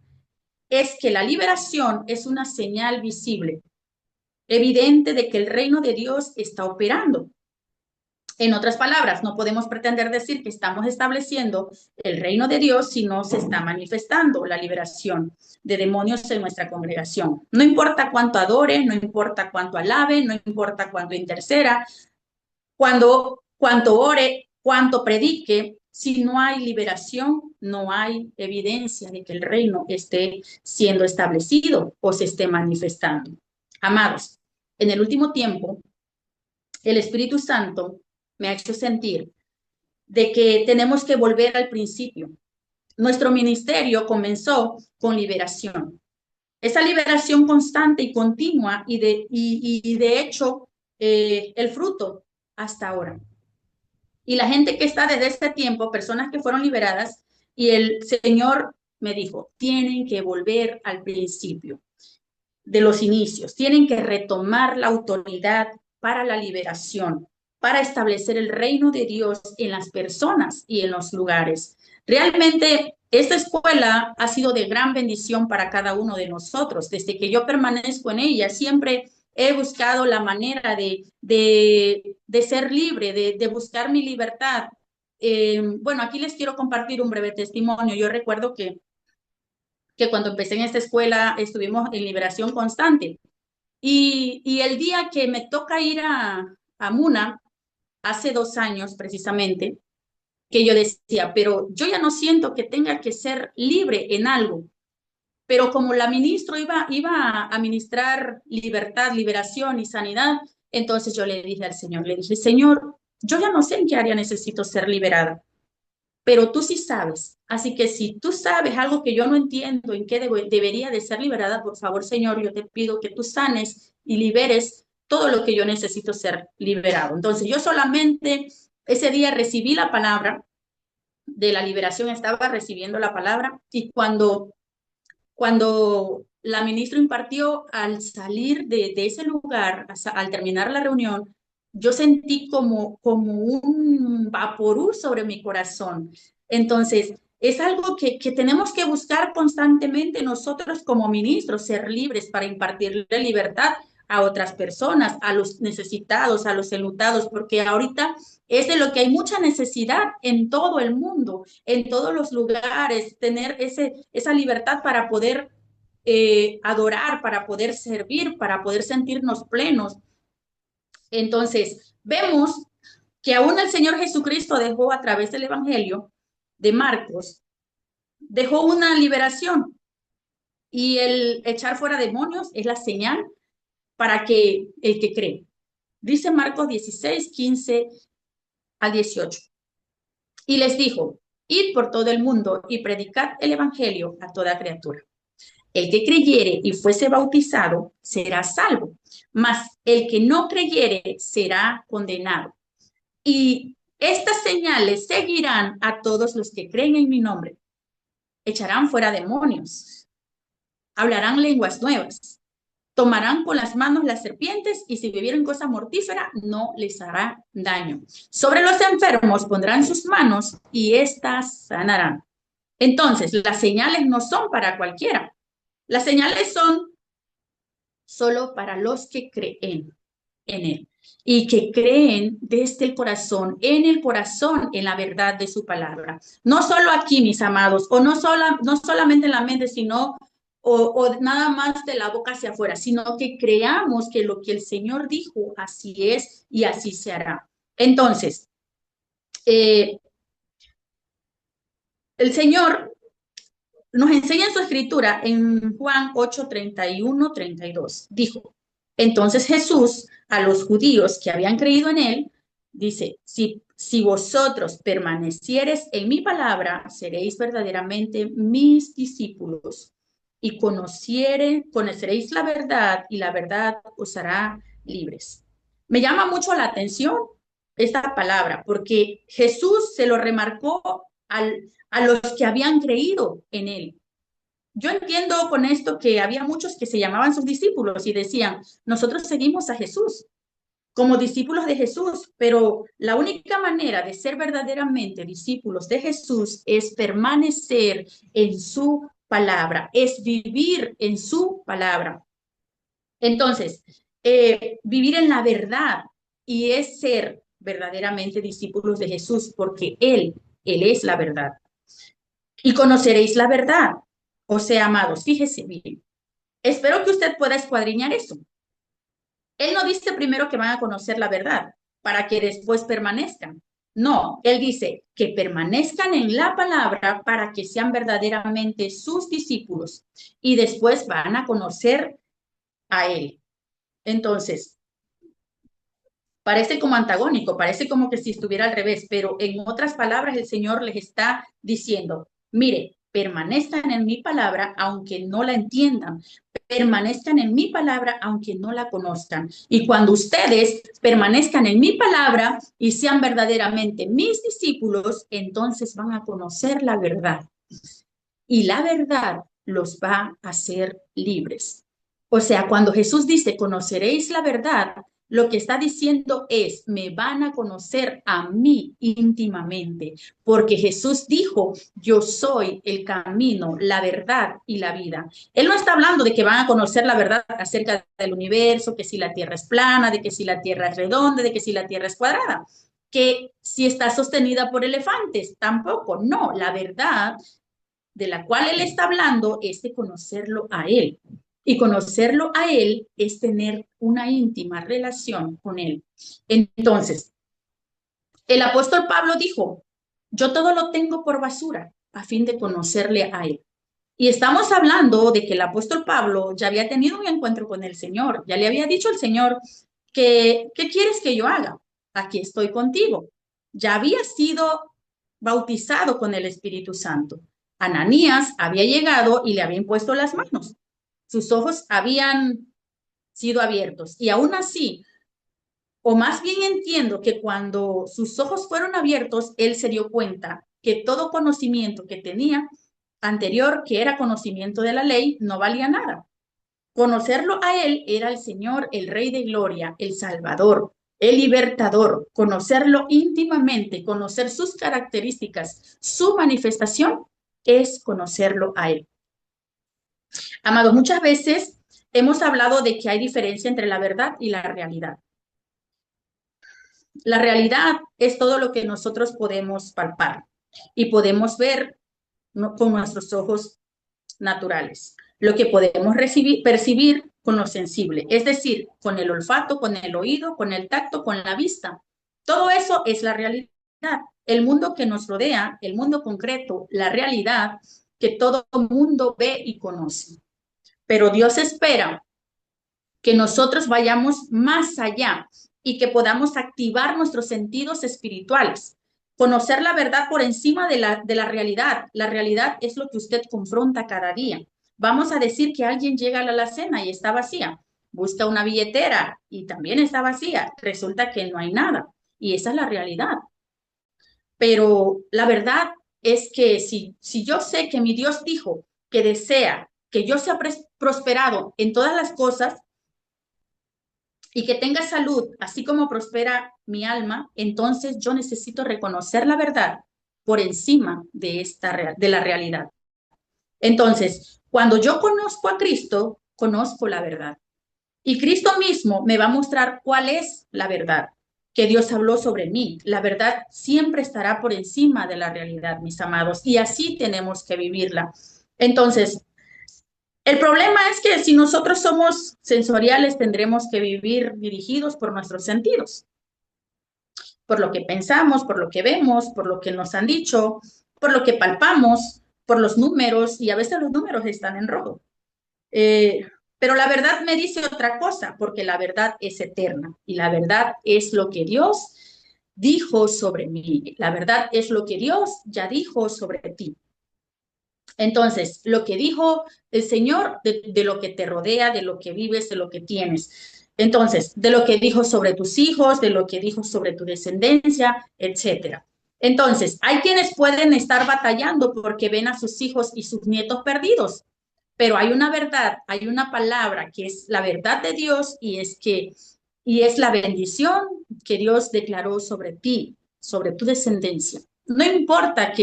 H: es que la liberación es una señal visible, evidente de que el reino de Dios está operando. En otras palabras, no podemos pretender decir que estamos estableciendo el reino de Dios si no se está manifestando la liberación de demonios en nuestra congregación. No importa cuánto adore, no importa cuánto alabe, no importa cuánto interceda, cuánto ore, cuánto predique, si no hay liberación, no hay evidencia de que el reino esté siendo establecido o se esté manifestando. Amados, en el último tiempo, el Espíritu Santo me ha hecho sentir de que tenemos que volver al principio. Nuestro ministerio comenzó con liberación. Esa liberación constante y continua y de hecho el fruto hasta ahora. Y la gente que está desde este tiempo, personas que fueron liberadas, y el Señor me dijo, tienen que volver al principio de los inicios, tienen que retomar la autoridad para la liberación. para establecer el reino de Dios en las personas y en los lugares. Realmente, esta escuela ha sido de gran bendición para cada uno de nosotros. Desde que yo permanezco en ella, siempre he buscado la manera de ser libre, de buscar mi libertad. Bueno, aquí les quiero compartir un breve testimonio. Yo recuerdo que cuando empecé en esta escuela estuvimos en liberación constante. Y el día que me toca ir a Muna, hace 2 años precisamente, que yo decía, pero yo ya no siento que tenga que ser libre en algo. Pero como la ministra iba a ministrar libertad, liberación y sanidad, entonces yo le dije al Señor, le dije, Señor, yo ya no sé en qué área necesito ser liberada, pero tú sí sabes. Así que si tú sabes algo que yo no entiendo en qué debería de ser liberada, por favor, Señor, yo te pido que tú sanes y liberes todo lo que yo necesito ser liberado. Entonces yo solamente ese día recibí la palabra de la liberación, estaba recibiendo la palabra y cuando la ministra impartió, al salir de ese lugar, al terminar la reunión, yo sentí como un vaporú sobre mi corazón. Entonces, es algo que tenemos que buscar constantemente nosotros como ministros, ser libres para impartirle libertad a otras personas, a los necesitados, a los enlutados, porque ahorita es de lo que hay mucha necesidad en todo el mundo, en todos los lugares, tener esa libertad para poder adorar, para poder servir, para poder sentirnos plenos. Entonces, vemos que aún el Señor Jesucristo dejó a través del Evangelio de Marcos, dejó una liberación y el echar fuera demonios es la señal para que el que cree. Dice Marcos 16, 15 al 18. Y les dijo, id por todo el mundo y predicad el Evangelio a toda criatura. El que creyere y fuese bautizado será salvo, mas el que no creyere será condenado. Y estas señales seguirán a todos los que creen en mi nombre. Echarán fuera demonios, hablarán lenguas nuevas, tomarán con las manos las serpientes y si bebieren cosa mortífera no les hará daño. Sobre los enfermos pondrán sus manos y éstas sanarán. Entonces, las señales no son para cualquiera. Las señales son solo para los que creen en Él y que creen desde el corazón, en la verdad de su palabra. No solo aquí, mis amados, o no solamente en la mente, sino o nada más de la boca hacia afuera, sino que creamos que lo que el Señor dijo, así es y así se hará. Entonces, el Señor nos enseña en su escritura en Juan 8, 31, 32. Dijo, entonces Jesús a los judíos que habían creído en él, dice, si vosotros permaneciereis en mi palabra, seréis verdaderamente mis discípulos y conoceréis la verdad y la verdad os hará libres. Me llama mucho la atención esta palabra porque Jesús se lo remarcó a los que habían creído en él. Yo entiendo con esto que había muchos que se llamaban sus discípulos y decían, nosotros seguimos a Jesús como discípulos de Jesús, pero la única manera de ser verdaderamente discípulos de Jesús es permanecer en su palabra, es vivir en su palabra. Entonces, vivir en la verdad y es ser verdaderamente discípulos de Jesús porque Él es la verdad. Y conoceréis la verdad. O sea, amados, fíjese bien. Espero que usted pueda escuadriñar eso. Él no dice primero que van a conocer la verdad para que después permanezcan. No, él dice que permanezcan en la palabra para que sean verdaderamente sus discípulos y después van a conocer a él. Entonces, parece como antagónico, parece como que si estuviera al revés, pero en otras palabras el Señor les está diciendo, mire, permanezcan en mi palabra aunque no la entiendan, permanezcan en mi palabra aunque no la conozcan. Y cuando ustedes permanezcan en mi palabra y sean verdaderamente mis discípulos, entonces van a conocer la verdad. Y la verdad los va a hacer libres. O sea, cuando Jesús dice, conoceréis la verdad, lo que está diciendo es, me van a conocer a mí íntimamente, porque Jesús dijo, yo soy el camino, la verdad y la vida. Él no está hablando de que van a conocer la verdad acerca del universo, que si la Tierra es plana, de que si la Tierra es redonda, de que si la Tierra es cuadrada, que si está sostenida por elefantes, tampoco, no, la verdad de la cual él está hablando es de conocerlo a él. Y conocerlo a él es tener una íntima relación con él. Entonces, el apóstol Pablo dijo, yo todo lo tengo por basura a fin de conocerle a él. Y estamos hablando de que el apóstol Pablo ya había tenido un encuentro con el Señor, ya le había dicho al Señor que, ¿qué quieres que yo haga? Aquí estoy contigo. Ya había sido bautizado con el Espíritu Santo. Ananías había llegado y le había impuesto las manos. Sus ojos habían sido abiertos. Y aún así, o más bien entiendo que cuando sus ojos fueron abiertos, él se dio cuenta que todo conocimiento que tenía anterior, que era conocimiento de la ley, no valía nada. Conocerlo a él era el Señor, el Rey de Gloria, el Salvador, el Libertador. Conocerlo íntimamente, conocer sus características, su manifestación, es conocerlo a él. Amados, muchas veces hemos hablado de que hay diferencia entre la verdad y la realidad. La realidad es todo lo que nosotros podemos palpar y podemos ver con nuestros ojos naturales, lo que podemos percibir con lo sensible, es decir, con el olfato, con el oído, con el tacto, con la vista. Todo eso es la realidad. El mundo que nos rodea, el mundo concreto, la realidad que todo mundo ve y conoce. Pero Dios espera que nosotros vayamos más allá y que podamos activar nuestros sentidos espirituales. Conocer la verdad por encima de la realidad. La realidad es lo que usted confronta cada día. Vamos a decir que alguien llega a la alacena y está vacía. Busca una billetera y también está vacía. Resulta que no hay nada. Y esa es la realidad. Pero la verdad es que si yo sé que mi Dios dijo que desea que yo sea prosperado en todas las cosas, y que tenga salud, así como prospera mi alma, entonces yo necesito reconocer la verdad por encima de la realidad. Entonces, cuando yo conozco a Cristo, conozco la verdad. Y Cristo mismo me va a mostrar cuál es la verdad que Dios habló sobre mí. La verdad siempre estará por encima de la realidad, mis amados, y así tenemos que vivirla. Entonces, el problema es que si nosotros somos sensoriales, tendremos que vivir dirigidos por nuestros sentidos, por lo que pensamos, por lo que vemos, por lo que nos han dicho, por lo que palpamos, por los números, y a veces los números están en rojo. Pero la verdad me dice otra cosa, porque la verdad es eterna, y la verdad es lo que Dios dijo sobre mí. La verdad es lo que Dios ya dijo sobre ti. Entonces, lo que dijo el Señor de lo que te rodea, de lo que vives, de lo que tienes. Entonces, de lo que dijo sobre tus hijos, de lo que dijo sobre tu descendencia, etcétera. Entonces, hay quienes pueden estar batallando porque ven a sus hijos y sus nietos perdidos, pero hay una verdad, hay una palabra que es la verdad de Dios y es la bendición que Dios declaró sobre ti, sobre tu descendencia. No importa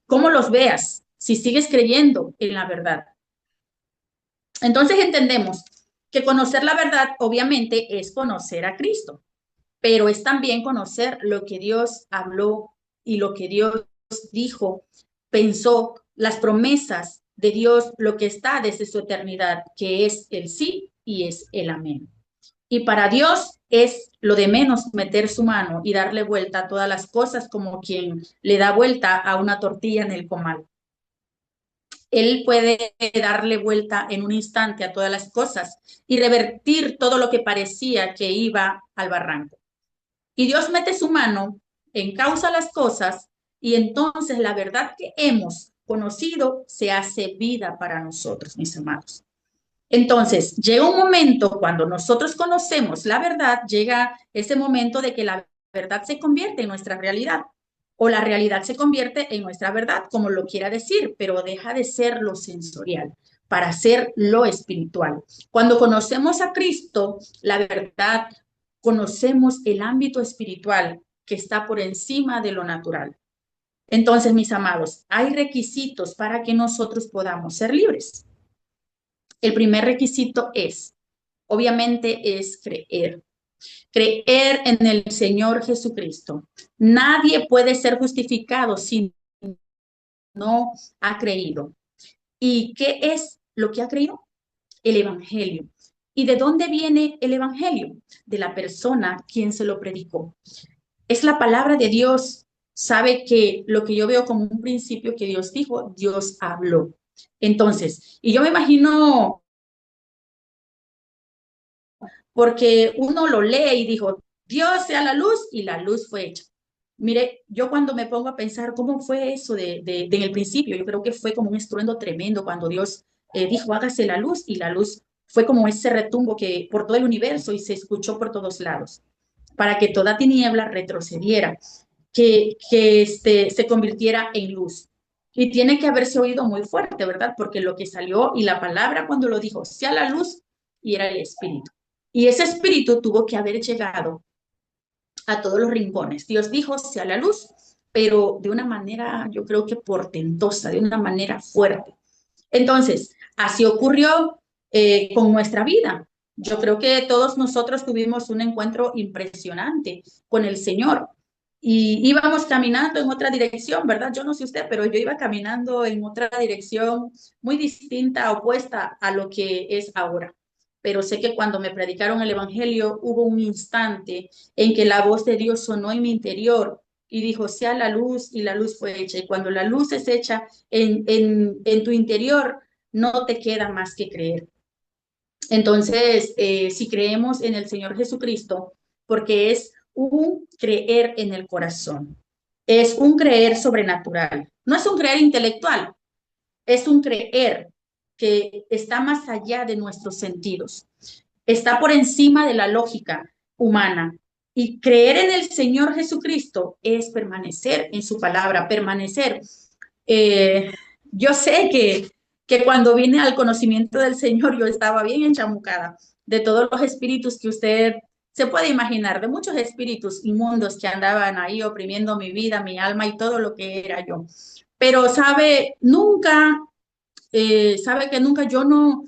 H: cómo los veas, si sigues creyendo en la verdad. Entonces entendemos que conocer la verdad obviamente es conocer a Cristo, pero es también conocer lo que Dios habló y lo que Dios dijo, pensó, las promesas de Dios, lo que está desde su eternidad, que es el sí y es el amén. Y para Dios es lo de menos meter su mano y darle vuelta a todas las cosas como quien le da vuelta a una tortilla en el comal. Él puede darle vuelta en un instante a todas las cosas y revertir todo lo que parecía que iba al barranco. Y Dios mete su mano, encausa las cosas y entonces la verdad que hemos conocido se hace vida para nosotros, mis amados. Entonces, llega un momento cuando nosotros conocemos la verdad, llega ese momento de que la verdad se convierte en nuestra realidad o la realidad se convierte en nuestra verdad, como lo quiera decir, pero deja de ser lo sensorial para ser lo espiritual. Cuando conocemos a Cristo, la verdad conocemos el ámbito espiritual que está por encima de lo natural. Entonces, mis amados, hay requisitos para que nosotros podamos ser libres. El primer requisito es, obviamente, es creer. Creer en el Señor Jesucristo. Nadie puede ser justificado si no ha creído. ¿Y qué es lo que ha creído? El Evangelio. ¿Y de dónde viene el Evangelio? De la persona quien se lo predicó. Es la palabra de Dios. Sabe que lo que yo veo como un principio que Dios dijo, Dios habló. Entonces, y yo me imagino, porque uno lo lee y dijo, Dios sea la luz, y la luz fue hecha. Mire, yo cuando me pongo a pensar cómo fue eso en el principio, yo creo que fue como un estruendo tremendo cuando Dios dijo, hágase la luz, y la luz fue como ese retumbo que por todo el universo y se escuchó por todos lados, para que toda tiniebla retrocediera, que se convirtiera en luz. Y tiene que haberse oído muy fuerte, ¿verdad? Porque lo que salió y la palabra cuando lo dijo, sea la luz, y era el Espíritu. Y ese Espíritu tuvo que haber llegado a todos los rincones. Dios dijo, sea la luz, pero de una manera, yo creo que portentosa, de una manera fuerte. Entonces, así ocurrió con nuestra vida. Yo creo que todos nosotros tuvimos un encuentro impresionante con el Señor y íbamos caminando en otra dirección, ¿verdad? Yo no sé usted, pero yo iba caminando en otra dirección muy distinta, opuesta a lo que es ahora. Pero sé que cuando me predicaron el Evangelio hubo un instante en que la voz de Dios sonó en mi interior y dijo, sea la luz, y la luz fue hecha. Y cuando la luz es hecha en tu interior, no te queda más que creer. Entonces, si creemos en el Señor Jesucristo, porque es un creer en el corazón, es un creer sobrenatural, no es un creer intelectual, es un creer que está más allá de nuestros sentidos, está por encima de la lógica humana. Y creer en el Señor Jesucristo es permanecer en su palabra, permanecer. Eh, yo sé que cuando vine al conocimiento del Señor yo estaba bien enchamucada de todos los espíritus que usted se puede imaginar, de muchos espíritus inmundos que andaban ahí oprimiendo mi vida, mi alma y todo lo que era yo. Pero sabe que nunca yo no,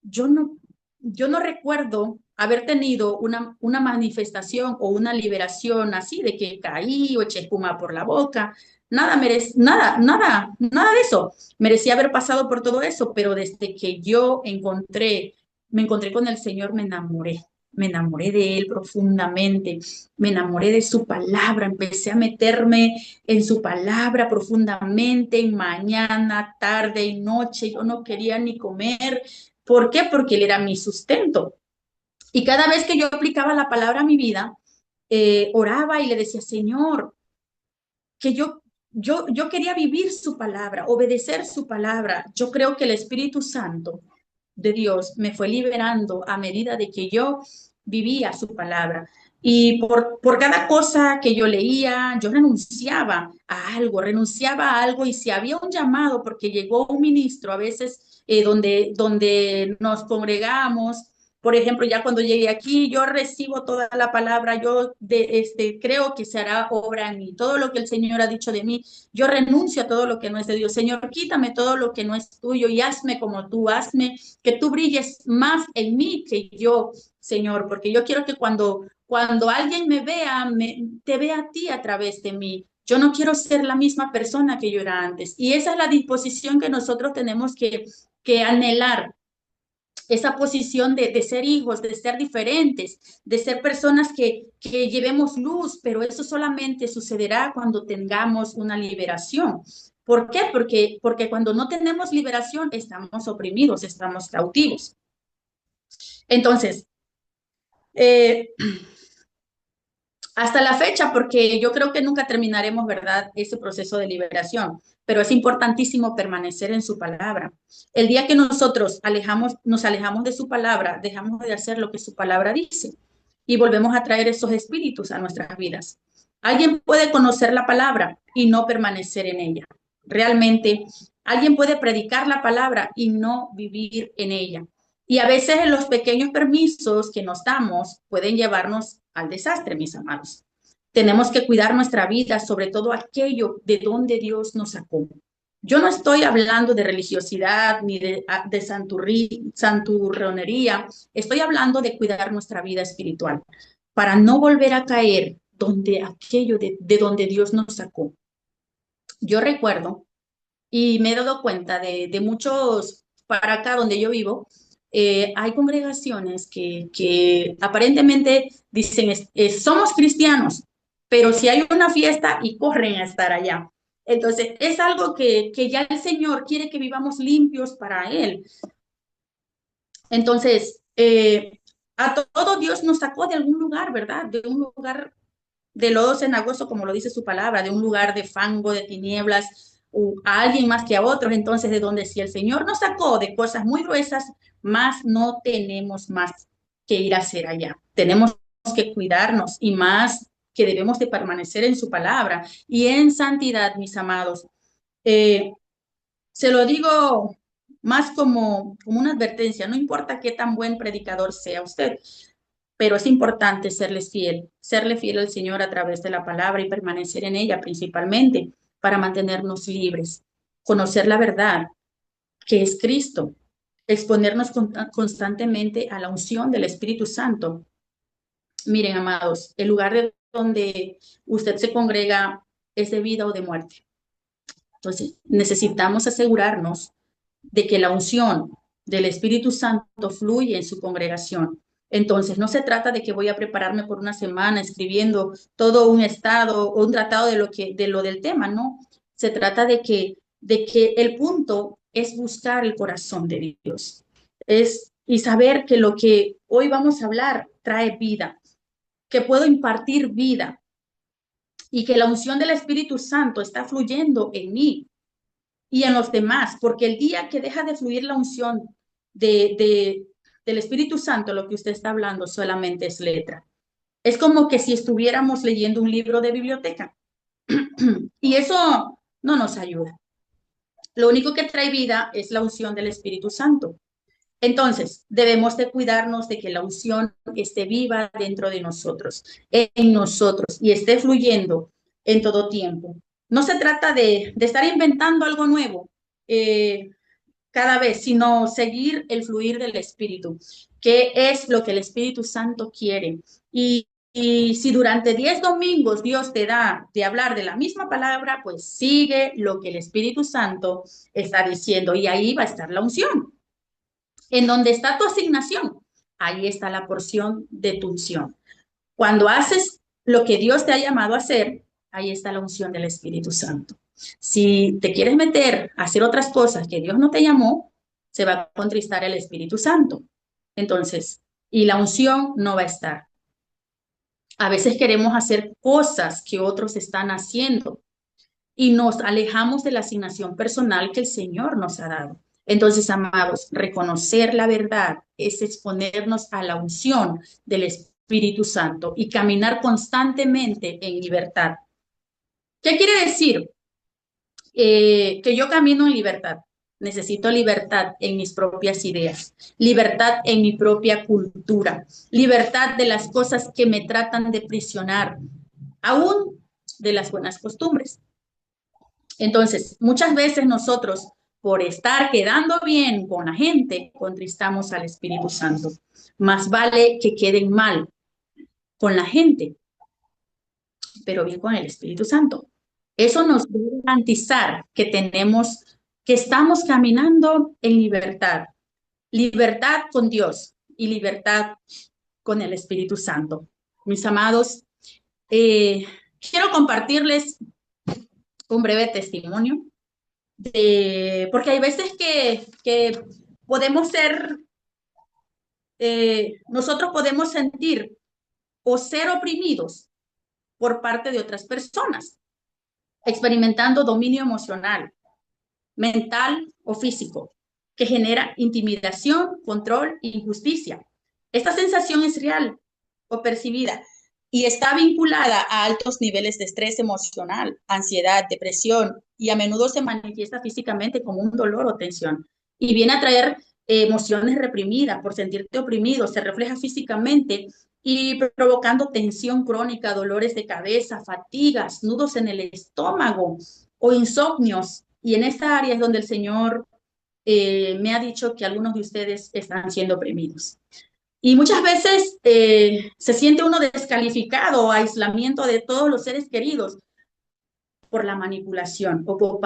H: yo no recuerdo haber tenido una manifestación o una liberación así de que caí o eché espuma por la boca. Nada de eso. Merecía haber pasado por todo eso, pero desde que me encontré con el Señor, me enamoré. Me enamoré de Él profundamente, me enamoré de su palabra, empecé a meterme en su palabra profundamente, en mañana, tarde y noche. Yo no quería ni comer. ¿Por qué? Porque Él era mi sustento. Y cada vez que yo aplicaba la palabra a mi vida, oraba y le decía, Señor, que yo quería vivir su palabra, obedecer su palabra. Yo creo que el Espíritu Santo de Dios me fue liberando a medida de que yo vivía su palabra. Y por cada cosa que yo leía, yo renunciaba a algo, y si había un llamado, porque llegó un ministro a veces donde nos congregamos, por ejemplo, ya cuando llegué aquí, yo recibo toda la palabra, creo que se hará obra en mí, todo lo que el Señor ha dicho de mí, yo renuncio a todo lo que no es de Dios. Señor, quítame todo lo que no es tuyo y hazme como tú, hazme que tú brilles más en mí que yo, Señor, porque yo quiero que cuando alguien me vea, te vea a ti a través de mí. Yo no quiero ser la misma persona que yo era antes. Y esa es la disposición que nosotros tenemos que anhelar, esa posición de ser hijos, de ser diferentes, de ser personas que llevemos luz, pero eso solamente sucederá cuando tengamos una liberación. ¿Por qué? Porque cuando no tenemos liberación estamos oprimidos, estamos cautivos. Entonces, hasta la fecha, porque yo creo que nunca terminaremos, ¿verdad?, ese proceso de liberación, pero es importantísimo permanecer en su palabra. El día que nosotros nos alejamos de su palabra, dejamos de hacer lo que su palabra dice y volvemos a traer esos espíritus a nuestras vidas. Alguien puede conocer la palabra y no permanecer en ella. Realmente, alguien puede predicar la palabra y no vivir en ella. Y a veces los pequeños permisos que nos damos pueden llevarnos al desastre, mis amados. Tenemos que cuidar nuestra vida, sobre todo aquello de donde Dios nos sacó. Yo no estoy hablando de religiosidad ni de santurronería. Estoy hablando de cuidar nuestra vida espiritual para no volver a caer donde aquello de donde Dios nos sacó. Yo recuerdo y me he dado cuenta de muchos, para acá donde yo vivo, hay congregaciones que aparentemente dicen, somos cristianos, pero si hay una fiesta y corren a estar allá. Entonces, es algo que ya el Señor quiere que vivamos limpios para Él. Entonces, a todo Dios nos sacó de algún lugar, ¿verdad? De un lugar de lodo cenagoso, como lo dice su palabra, de un lugar de fango, de tinieblas, a alguien más que a otros. Entonces, de donde si el Señor nos sacó de cosas muy gruesas, más no tenemos más que ir a hacer allá. Tenemos que cuidarnos y más que debemos de permanecer en su palabra y en santidad, mis amados. Se lo digo más como una advertencia, no importa qué tan buen predicador sea usted, pero es importante serle fiel al Señor a través de la palabra y permanecer en ella principalmente para mantenernos libres, conocer la verdad que es Cristo, exponernos constantemente a la unción del Espíritu Santo. Miren, amados, el lugar de donde usted se congrega es de vida o de muerte. Entonces, necesitamos asegurarnos de que la unción del Espíritu Santo fluye en su congregación. Entonces, no se trata de que voy a prepararme por una semana escribiendo todo un estado o un tratado de lo del tema, no. Se trata de que el punto es buscar el corazón de Dios. Y saber que lo que hoy vamos a hablar trae vida, que puedo impartir vida y que la unción del Espíritu Santo está fluyendo en mí y en los demás, porque el día que deja de fluir la unción del Espíritu Santo, lo que usted está hablando solamente es letra. Es como que si estuviéramos leyendo un libro de biblioteca. Y eso no nos ayuda. Lo único que trae vida es la unción del Espíritu Santo. Entonces, debemos de cuidarnos de que la unción esté viva dentro de nosotros, en nosotros, y esté fluyendo en todo tiempo. No se trata de estar inventando algo nuevo cada vez, sino seguir el fluir del Espíritu, que es lo que el Espíritu Santo quiere. Y si durante 10 domingos Dios te da de hablar de la misma palabra, pues sigue lo que el Espíritu Santo está diciendo y ahí va a estar la unción. En donde está tu asignación, ahí está la porción de tu unción. Cuando haces lo que Dios te ha llamado a hacer, ahí está la unción del Espíritu Santo. Si te quieres meter a hacer otras cosas que Dios no te llamó, se va a contristar el Espíritu Santo. Entonces, y la unción no va a estar. A veces queremos hacer cosas que otros están haciendo y nos alejamos de la asignación personal que el Señor nos ha dado. Entonces, amados, reconocer la verdad es exponernos a la unción del Espíritu Santo y caminar constantemente en libertad. ¿Qué quiere decir? Que yo camino en libertad. Necesito libertad en mis propias ideas, libertad en mi propia cultura, libertad de las cosas que me tratan de prisionar, aún de las buenas costumbres. Entonces, muchas veces nosotros, por estar quedando bien con la gente, contristamos al Espíritu Santo. Más vale que queden mal con la gente, pero bien con el Espíritu Santo. Eso nos debe garantizar que estamos caminando en libertad. Libertad con Dios y libertad con el Espíritu Santo. Mis amados, quiero compartirles un breve testimonio, porque hay veces que podemos nosotros podemos sentir o ser oprimidos por parte de otras personas, experimentando dominio emocional, mental o físico, que genera intimidación, control e injusticia. Esta sensación es real o percibida y está vinculada a altos niveles de estrés emocional, ansiedad, depresión y a menudo se manifiesta físicamente como un dolor o tensión y viene a traer emociones reprimidas, por sentirte oprimido, se refleja físicamente y provocando tensión crónica, dolores de cabeza, fatigas, nudos en el estómago o insomnios. Y en esta área es donde el Señor me ha dicho que algunos de ustedes están siendo oprimidos. Y muchas veces se siente uno descalificado, aislamiento de todos los seres queridos por la manipulación o por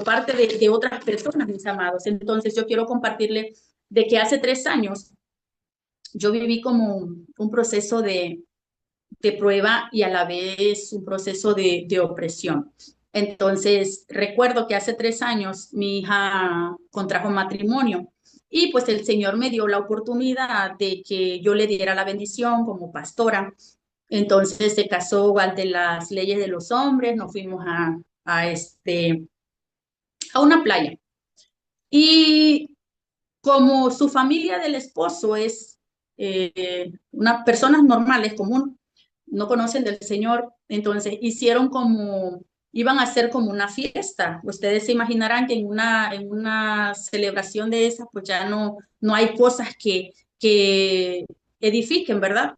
H: parte de otras personas, mis amados. Entonces yo quiero compartirle de que hace 3 años yo viví como un proceso de prueba y a la vez un proceso de opresión. Entonces, recuerdo que hace 3 años mi hija contrajo matrimonio y pues el Señor me dio la oportunidad de que yo le diera la bendición como pastora. Entonces se casó ante las leyes de los hombres, nos fuimos a una playa. Y como su familia del esposo es unas personas normales, común, no conocen del Señor, entonces hicieron como, iban a hacer como una fiesta. Ustedes se imaginarán que en una celebración de esas, pues ya no hay cosas que edifiquen, ¿verdad?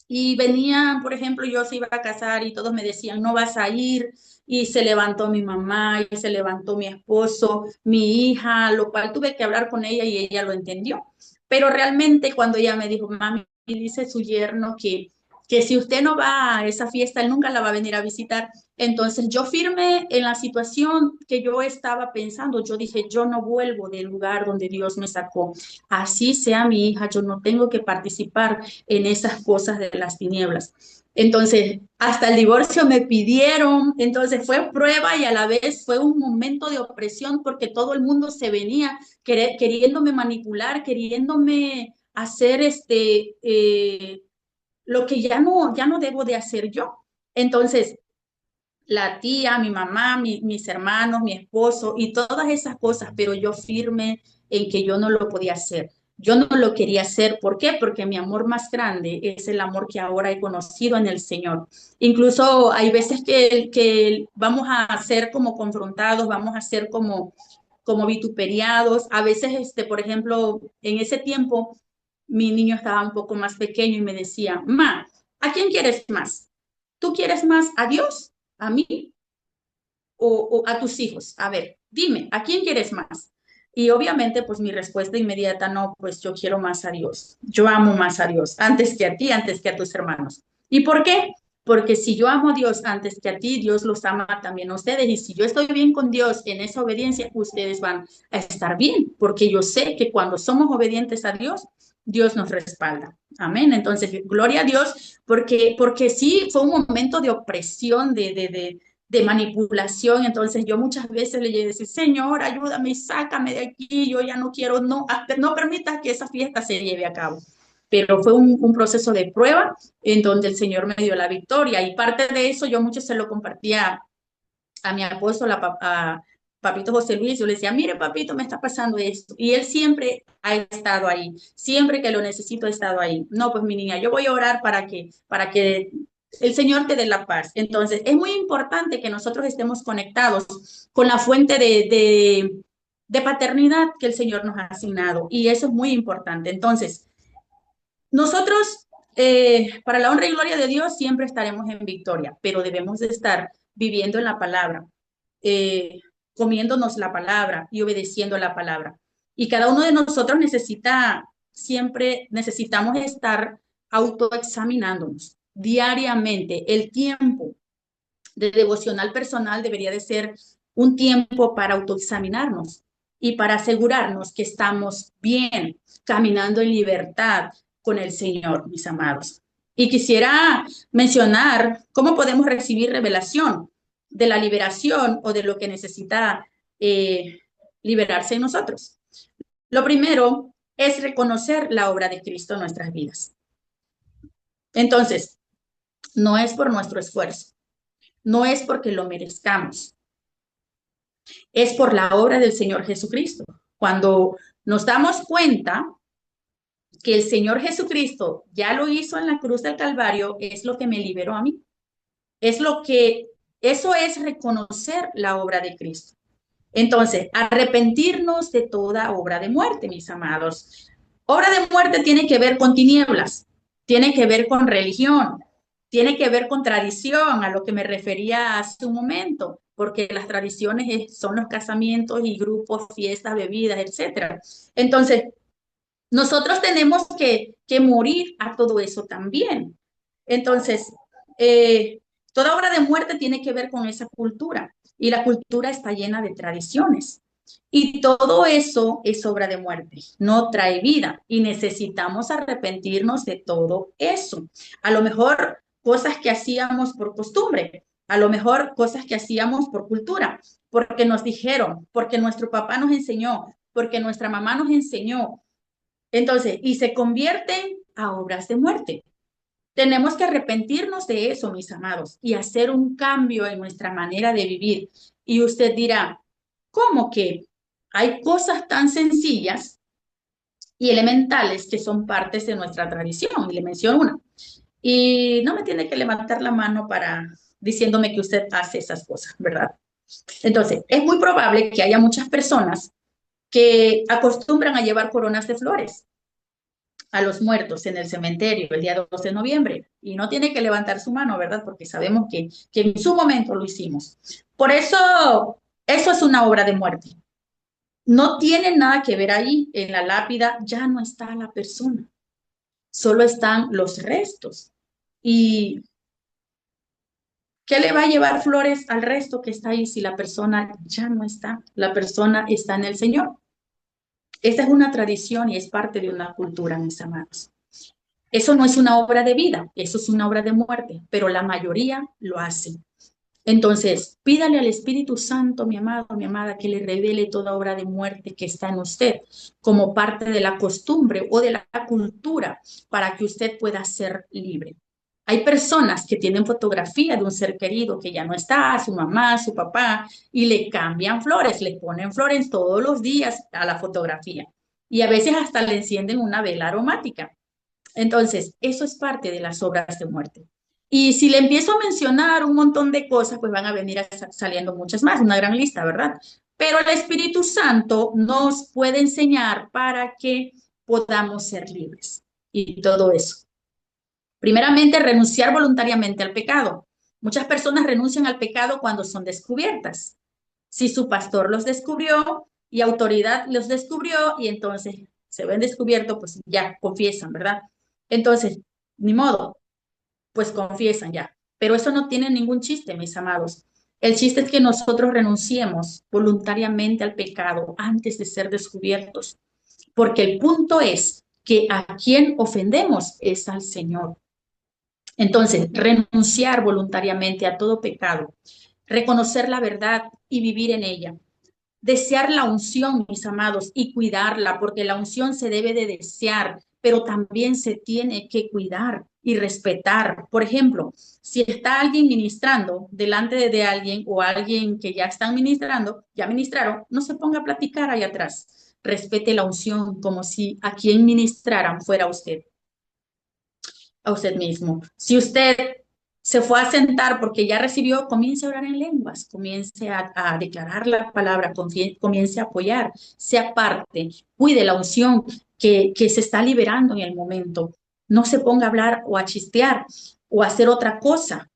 H: Y venían, por ejemplo, yo se iba a casar y todos me decían, no vas a ir. Y se levantó mi mamá y se levantó mi esposo, mi hija, lo cual tuve que hablar con ella y ella lo entendió. Pero realmente cuando ella me dijo, mami, dice su yerno que si usted no va a esa fiesta, él nunca la va a venir a visitar. Entonces yo firme en la situación que yo estaba pensando, yo dije, yo no vuelvo del lugar donde Dios me sacó. Así sea mi hija, yo no tengo que participar en esas cosas de las tinieblas. Entonces, hasta el divorcio me pidieron, entonces fue prueba y a la vez fue un momento de opresión porque todo el mundo se venía queriéndome manipular, queriéndome hacer lo que ya no debo de hacer yo. Entonces, la tía, mi mamá, mis hermanos, mi esposo y todas esas cosas, pero yo firme en que yo no lo podía hacer. Yo no lo quería hacer. ¿Por qué? Porque mi amor más grande es el amor que ahora he conocido en el Señor. Incluso hay veces que vamos a ser como confrontados, vamos a ser como vituperiados. A veces, por ejemplo, en ese tiempo, mi niño estaba un poco más pequeño y me decía, Ma, ¿a quién quieres más? ¿Tú quieres más a Dios, a mí o a tus hijos? A ver, dime, ¿a quién quieres más? Y obviamente, pues mi respuesta inmediata, no, pues yo quiero más a Dios. Yo amo más a Dios, antes que a ti, antes que a tus hermanos. ¿Y por qué? Porque si yo amo a Dios antes que a ti, Dios los ama también a ustedes. Y si yo estoy bien con Dios en esa obediencia, ustedes van a estar bien, porque yo sé que cuando somos obedientes a Dios, Dios nos respalda. Amén. Entonces, gloria a Dios, porque sí fue un momento de opresión, de manipulación. Entonces yo muchas veces le decía, Señor, ayúdame y sácame de aquí, yo ya no quiero, no permitas que esa fiesta se lleve a cabo. Pero fue un proceso de prueba en donde el Señor me dio la victoria y parte de eso yo mucho se lo compartía a mi apóstol, a Papito José Luis. Yo le decía, mire papito, me está pasando esto. Y él siempre ha estado ahí, siempre que lo necesito ha estado ahí. No, pues mi niña, yo voy a orar para que el Señor te dé la paz. Entonces, es muy importante que nosotros estemos conectados con la fuente de paternidad que el Señor nos ha asignado. Y eso es muy importante. Entonces, nosotros, para la honra y gloria de Dios, siempre estaremos en victoria, pero debemos de estar viviendo en la palabra, eh, comiéndonos la palabra y obedeciendo la palabra. Y cada uno de nosotros necesitamos estar autoexaminándonos diariamente. El tiempo de devocional personal debería de ser un tiempo para autoexaminarnos y para asegurarnos que estamos bien, caminando en libertad con el Señor, mis amados. Y quisiera mencionar cómo podemos recibir revelación de la liberación o de lo que necesita liberarse en nosotros. Lo primero es reconocer la obra de Cristo en nuestras vidas. Entonces, no es por nuestro esfuerzo, no es porque lo merezcamos, es por la obra del Señor Jesucristo. Cuando nos damos cuenta que el Señor Jesucristo ya lo hizo en la cruz del Calvario, es lo que me liberó a mí. Eso es reconocer la obra de Cristo. Entonces, arrepentirnos de toda obra de muerte, mis amados. Obra de muerte tiene que ver con tinieblas, tiene que ver con religión, tiene que ver con tradición, a lo que me refería hace un momento, porque las tradiciones son los casamientos y grupos, fiestas, bebidas, etcétera. Entonces, nosotros tenemos que morir a todo eso también. Entonces, toda obra de muerte tiene que ver con esa cultura y la cultura está llena de tradiciones. Y todo eso es obra de muerte, no trae vida y necesitamos arrepentirnos de todo eso. A lo mejor cosas que hacíamos por costumbre, a lo mejor cosas que hacíamos por cultura, porque nos dijeron, porque nuestro papá nos enseñó, porque nuestra mamá nos enseñó. Entonces, y se convierten a obras de muerte. Tenemos que arrepentirnos de eso, mis amados, y hacer un cambio en nuestra manera de vivir. Y usted dirá, ¿cómo que hay cosas tan sencillas y elementales que son partes de nuestra tradición? Y le menciono una. Y no me tiene que levantar la mano para diciéndome que usted hace esas cosas, ¿verdad? Entonces, es muy probable que haya muchas personas que acostumbran a llevar coronas de flores a los muertos en el cementerio el día 2 de noviembre. Y no tiene que levantar su mano, ¿verdad? Porque sabemos que en su momento lo hicimos. Por eso, eso es una obra de muerte. No tiene nada que ver ahí. En la lápida ya no está la persona. Solo están los restos. ¿Y qué le va a llevar flores al resto que está ahí si la persona ya no está? La persona está en el Señor. Esta es una tradición y es parte de una cultura, mis amados. Eso no es una obra de vida, eso es una obra de muerte, pero la mayoría lo hace. Entonces, pídale al Espíritu Santo, mi amado, mi amada, que le revele toda obra de muerte que está en usted como parte de la costumbre o de la cultura para que usted pueda ser libre. Hay personas que tienen fotografía de un ser querido que ya no está, su mamá, su papá, y le cambian flores, le ponen flores todos los días a la fotografía. Y a veces hasta le encienden una vela aromática. Entonces, eso es parte de las obras de muerte. Y si le empiezo a mencionar un montón de cosas, pues van a venir saliendo muchas más, una gran lista, ¿verdad? Pero el Espíritu Santo nos puede enseñar para que podamos ser libres y todo eso. Primeramente, renunciar voluntariamente al pecado. Muchas personas renuncian al pecado cuando son descubiertas. Si su pastor los descubrió y autoridad los descubrió y entonces se ven descubiertos, pues ya confiesan, ¿verdad? Entonces, ni modo, pues confiesan ya. Pero eso no tiene ningún chiste, mis amados. El chiste es que nosotros renunciemos voluntariamente al pecado antes de ser descubiertos, porque el punto es que a quien ofendemos es al Señor. Entonces, renunciar voluntariamente a todo pecado, reconocer la verdad y vivir en ella. Desear la unción, mis amados, y cuidarla, porque la unción se debe de desear, pero también se tiene que cuidar y respetar. Por ejemplo, si está alguien ministrando delante de alguien o alguien que ya están ministrando, ya ministraron, no se ponga a platicar ahí atrás. Respete la unción como si a quien ministraran fuera usted, a usted mismo. Si usted se fue a sentar porque ya recibió, comience a orar en lenguas, comience a declarar la palabra, comience a apoyar, sea parte, cuide la unción que se está liberando en el momento. No se ponga a hablar o a chistear o a hacer otra cosa.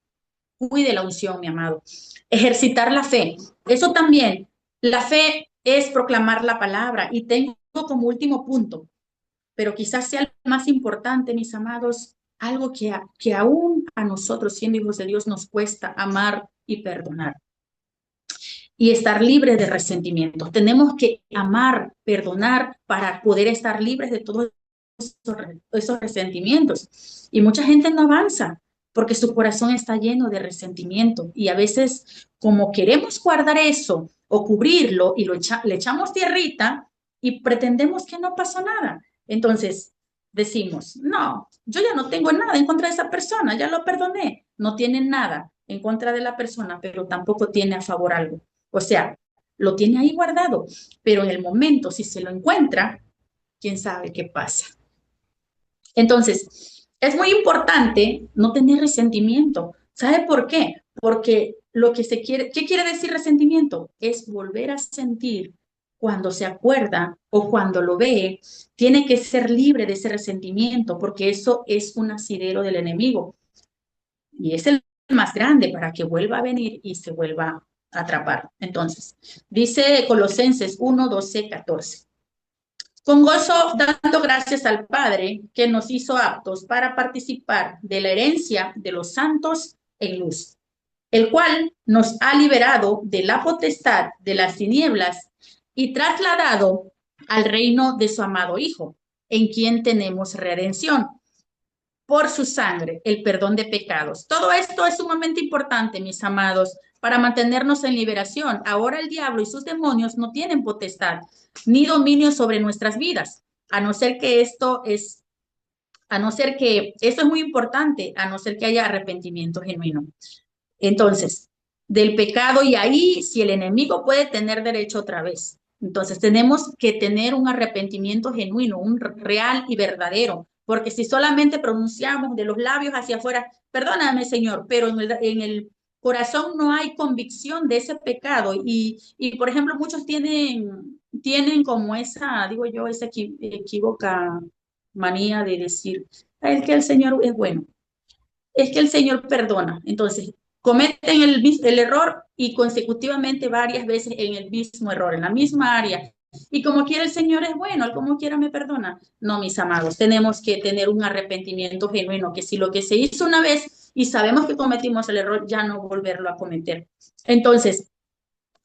H: Cuide la unción, mi amado. Ejercitar la fe. Eso también, la fe es proclamar la palabra. Y tengo como último punto, pero quizás sea el más importante, mis amados, algo que aún a nosotros, siendo hijos de Dios, nos cuesta amar y perdonar. Y estar libres de resentimientos. Tenemos que amar, perdonar para poder estar libres de todos esos resentimientos. Y mucha gente no avanza porque su corazón está lleno de resentimiento. Y a veces, como queremos guardar eso o cubrirlo y le echamos tierrita y pretendemos que no pasó nada. Entonces, decimos, no, yo ya no tengo nada en contra de esa persona, ya lo perdoné. No tiene nada en contra de la persona, pero tampoco tiene a favor algo. O sea, lo tiene ahí guardado, pero en el momento, si se lo encuentra, quién sabe qué pasa. Entonces, es muy importante no tener resentimiento. ¿Sabe por qué? Porque lo que se quiere, ¿qué quiere decir resentimiento? Es volver a sentir cuando se acuerda o cuando lo ve, tiene que ser libre de ese resentimiento, porque eso es un asidero del enemigo y es el más grande para que vuelva a venir y se vuelva a atrapar. Entonces, dice Colosenses 1, 12, 14. Con gozo, dando gracias al Padre que nos hizo aptos para participar de la herencia de los santos en luz, el cual nos ha liberado de la potestad de las tinieblas y trasladado al reino de su amado Hijo, en quien tenemos redención por su sangre, el perdón de pecados. Todo esto es sumamente importante, mis amados, para mantenernos en liberación. Ahora el diablo y sus demonios no tienen potestad ni dominio sobre nuestras vidas, a no ser que esto es, a no ser que, eso es muy importante, a no ser que haya arrepentimiento genuino. Entonces, del pecado, y ahí si el enemigo puede tener derecho otra vez. Entonces, tenemos que tener un arrepentimiento genuino, un real y verdadero, porque si solamente pronunciamos de los labios hacia afuera, perdóname, Señor, pero en el corazón no hay convicción de ese pecado. Y por ejemplo, muchos tienen como esa, digo yo, esa equívoca manía de decir, es que el Señor es bueno, es que el Señor perdona. Entonces, cometen el error y consecutivamente varias veces en el mismo error, en la misma área. Y como quiera el Señor es bueno, él como quiera me perdona. No, mis amados, tenemos que tener un arrepentimiento genuino, que si lo que se hizo una vez y sabemos que cometimos el error, ya no volverlo a cometer. Entonces,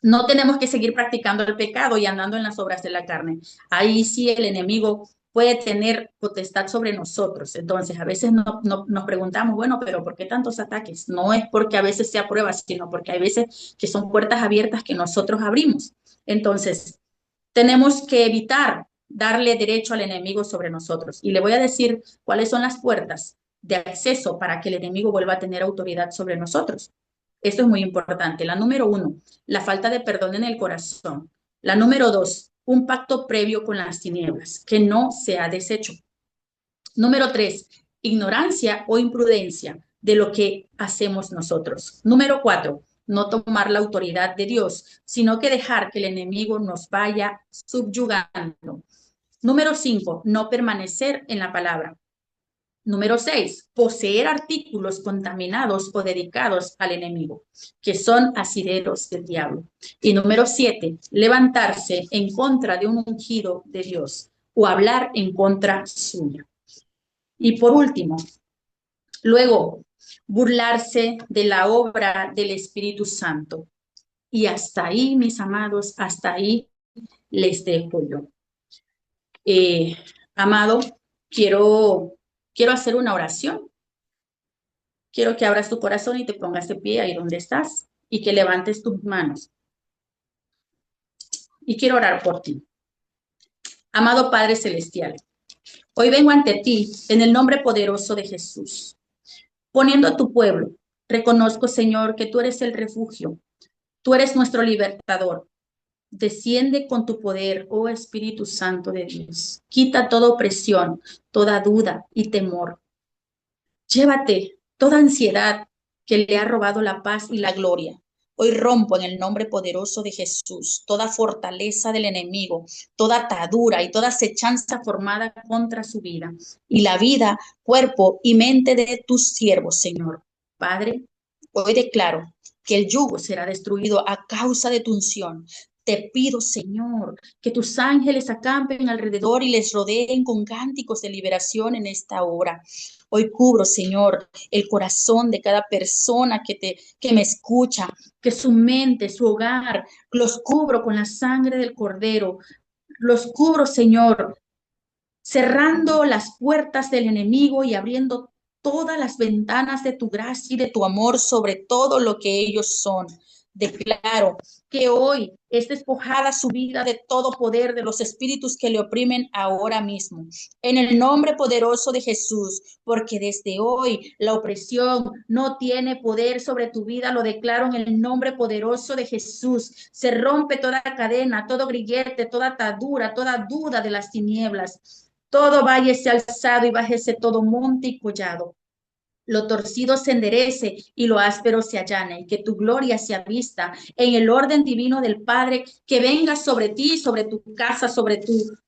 H: no tenemos que seguir practicando el pecado y andando en las obras de la carne. Ahí sí el enemigo puede tener potestad sobre nosotros. Entonces, a veces nos preguntamos, bueno, pero ¿por qué tantos ataques? No es porque a veces sea prueba, sino porque hay veces que son puertas abiertas que nosotros abrimos. Entonces, tenemos que evitar darle derecho al enemigo sobre nosotros. Y le voy a decir cuáles son las puertas de acceso para que el enemigo vuelva a tener autoridad sobre nosotros. Esto es muy importante. La número 1, la falta de perdón en el corazón. La número 2, un pacto previo con las tinieblas que no se ha deshecho. Número 3, ignorancia o imprudencia de lo que hacemos nosotros. Número 4, no tomar la autoridad de Dios, sino que dejar que el enemigo nos vaya subyugando. Número 5, no permanecer en la palabra. Número 6, poseer artículos contaminados o dedicados al enemigo, que son asideros del diablo. Y número 7, levantarse en contra de un ungido de Dios o hablar en contra suya. Y por último, luego, burlarse de la obra del Espíritu Santo. Y hasta ahí, mis amados, hasta ahí les dejo yo. Amado, quiero hacer una oración. Quiero que abras tu corazón y te pongas de pie ahí donde estás y que levantes tus manos. Y quiero orar por ti. Amado Padre Celestial, hoy vengo ante ti en el nombre poderoso de Jesús, poniendo a tu pueblo. Reconozco, Señor, que tú eres el refugio, tú eres nuestro libertador. Desciende con tu poder, oh Espíritu Santo de Dios. Quita toda opresión, toda duda y temor. Llévate toda ansiedad que le ha robado la paz y la gloria. Hoy rompo en el nombre poderoso de Jesús toda fortaleza del enemigo, toda atadura y toda acechanza formada contra su vida y la vida, cuerpo y mente de tus siervos, Señor. Padre, hoy declaro que el yugo será destruido a causa de tu unción. Te pido, Señor, que tus ángeles acampen alrededor y les rodeen con cánticos de liberación en esta hora. Hoy cubro, Señor, el corazón de cada persona que me escucha, que su mente, su hogar, los cubro con la sangre del Cordero. Los cubro, Señor, cerrando las puertas del enemigo y abriendo todas las ventanas de tu gracia y de tu amor sobre todo lo que ellos son. Declaro que hoy es despojada su vida de todo poder de los espíritus que le oprimen ahora mismo. En el nombre poderoso de Jesús, porque desde hoy la opresión no tiene poder sobre tu vida, lo declaro en el nombre poderoso de Jesús. Se rompe toda cadena, todo grillete, toda atadura, toda duda de las tinieblas. Todo váyese alzado y bájese todo monte y collado. lo torcido se enderece y lo áspero se allane, y que tu gloria sea vista en el orden divino del Padre, que venga sobre ti, sobre tu casa, sobre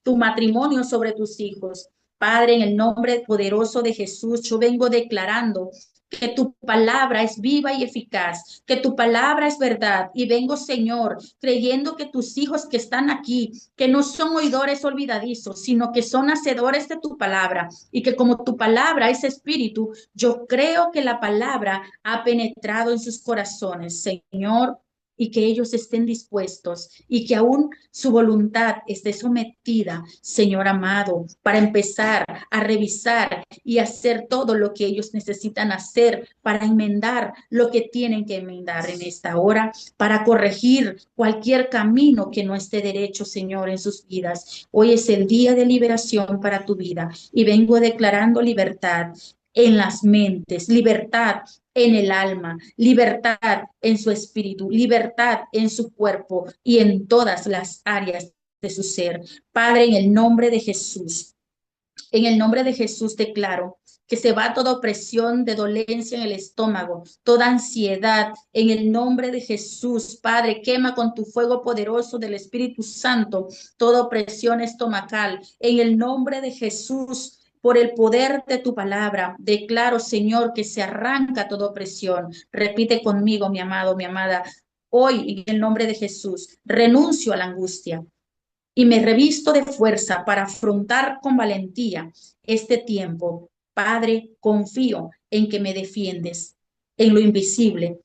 H: tu matrimonio, sobre tus hijos. Padre, en el nombre poderoso de Jesús, yo vengo declarando que tu palabra es viva y eficaz, que tu palabra es verdad. Y vengo, Señor, creyendo que tus hijos que están aquí, que no son oidores olvidadizos, sino que son hacedores de tu palabra, y que como tu palabra es espíritu, yo creo que la palabra ha penetrado en sus corazones, Señor, y que ellos estén dispuestos y que aún su voluntad esté sometida, Señor amado, para empezar a revisar y hacer todo lo que ellos necesitan hacer para enmendar lo que tienen que enmendar en esta hora, para corregir cualquier camino que no esté derecho, Señor, en sus vidas. Hoy es el día de liberación para tu vida y vengo declarando libertad en las mentes, libertad en el alma, libertad en su espíritu, libertad en su cuerpo y en todas las áreas de su ser. Padre, en el nombre de Jesús declaro que se va toda opresión de dolencia en el estómago, toda ansiedad, en el nombre de Jesús. Padre, quema con tu fuego poderoso del Espíritu Santo toda opresión estomacal, en el nombre de Jesús. Por el poder de tu palabra, declaro, Señor, que se arranca toda opresión. Repite conmigo, mi amado, mi amada. Hoy, en el nombre de Jesús, renuncio a la angustia y me revisto de fuerza para afrontar con valentía este tiempo. Padre, confío en que me defiendes en lo invisible,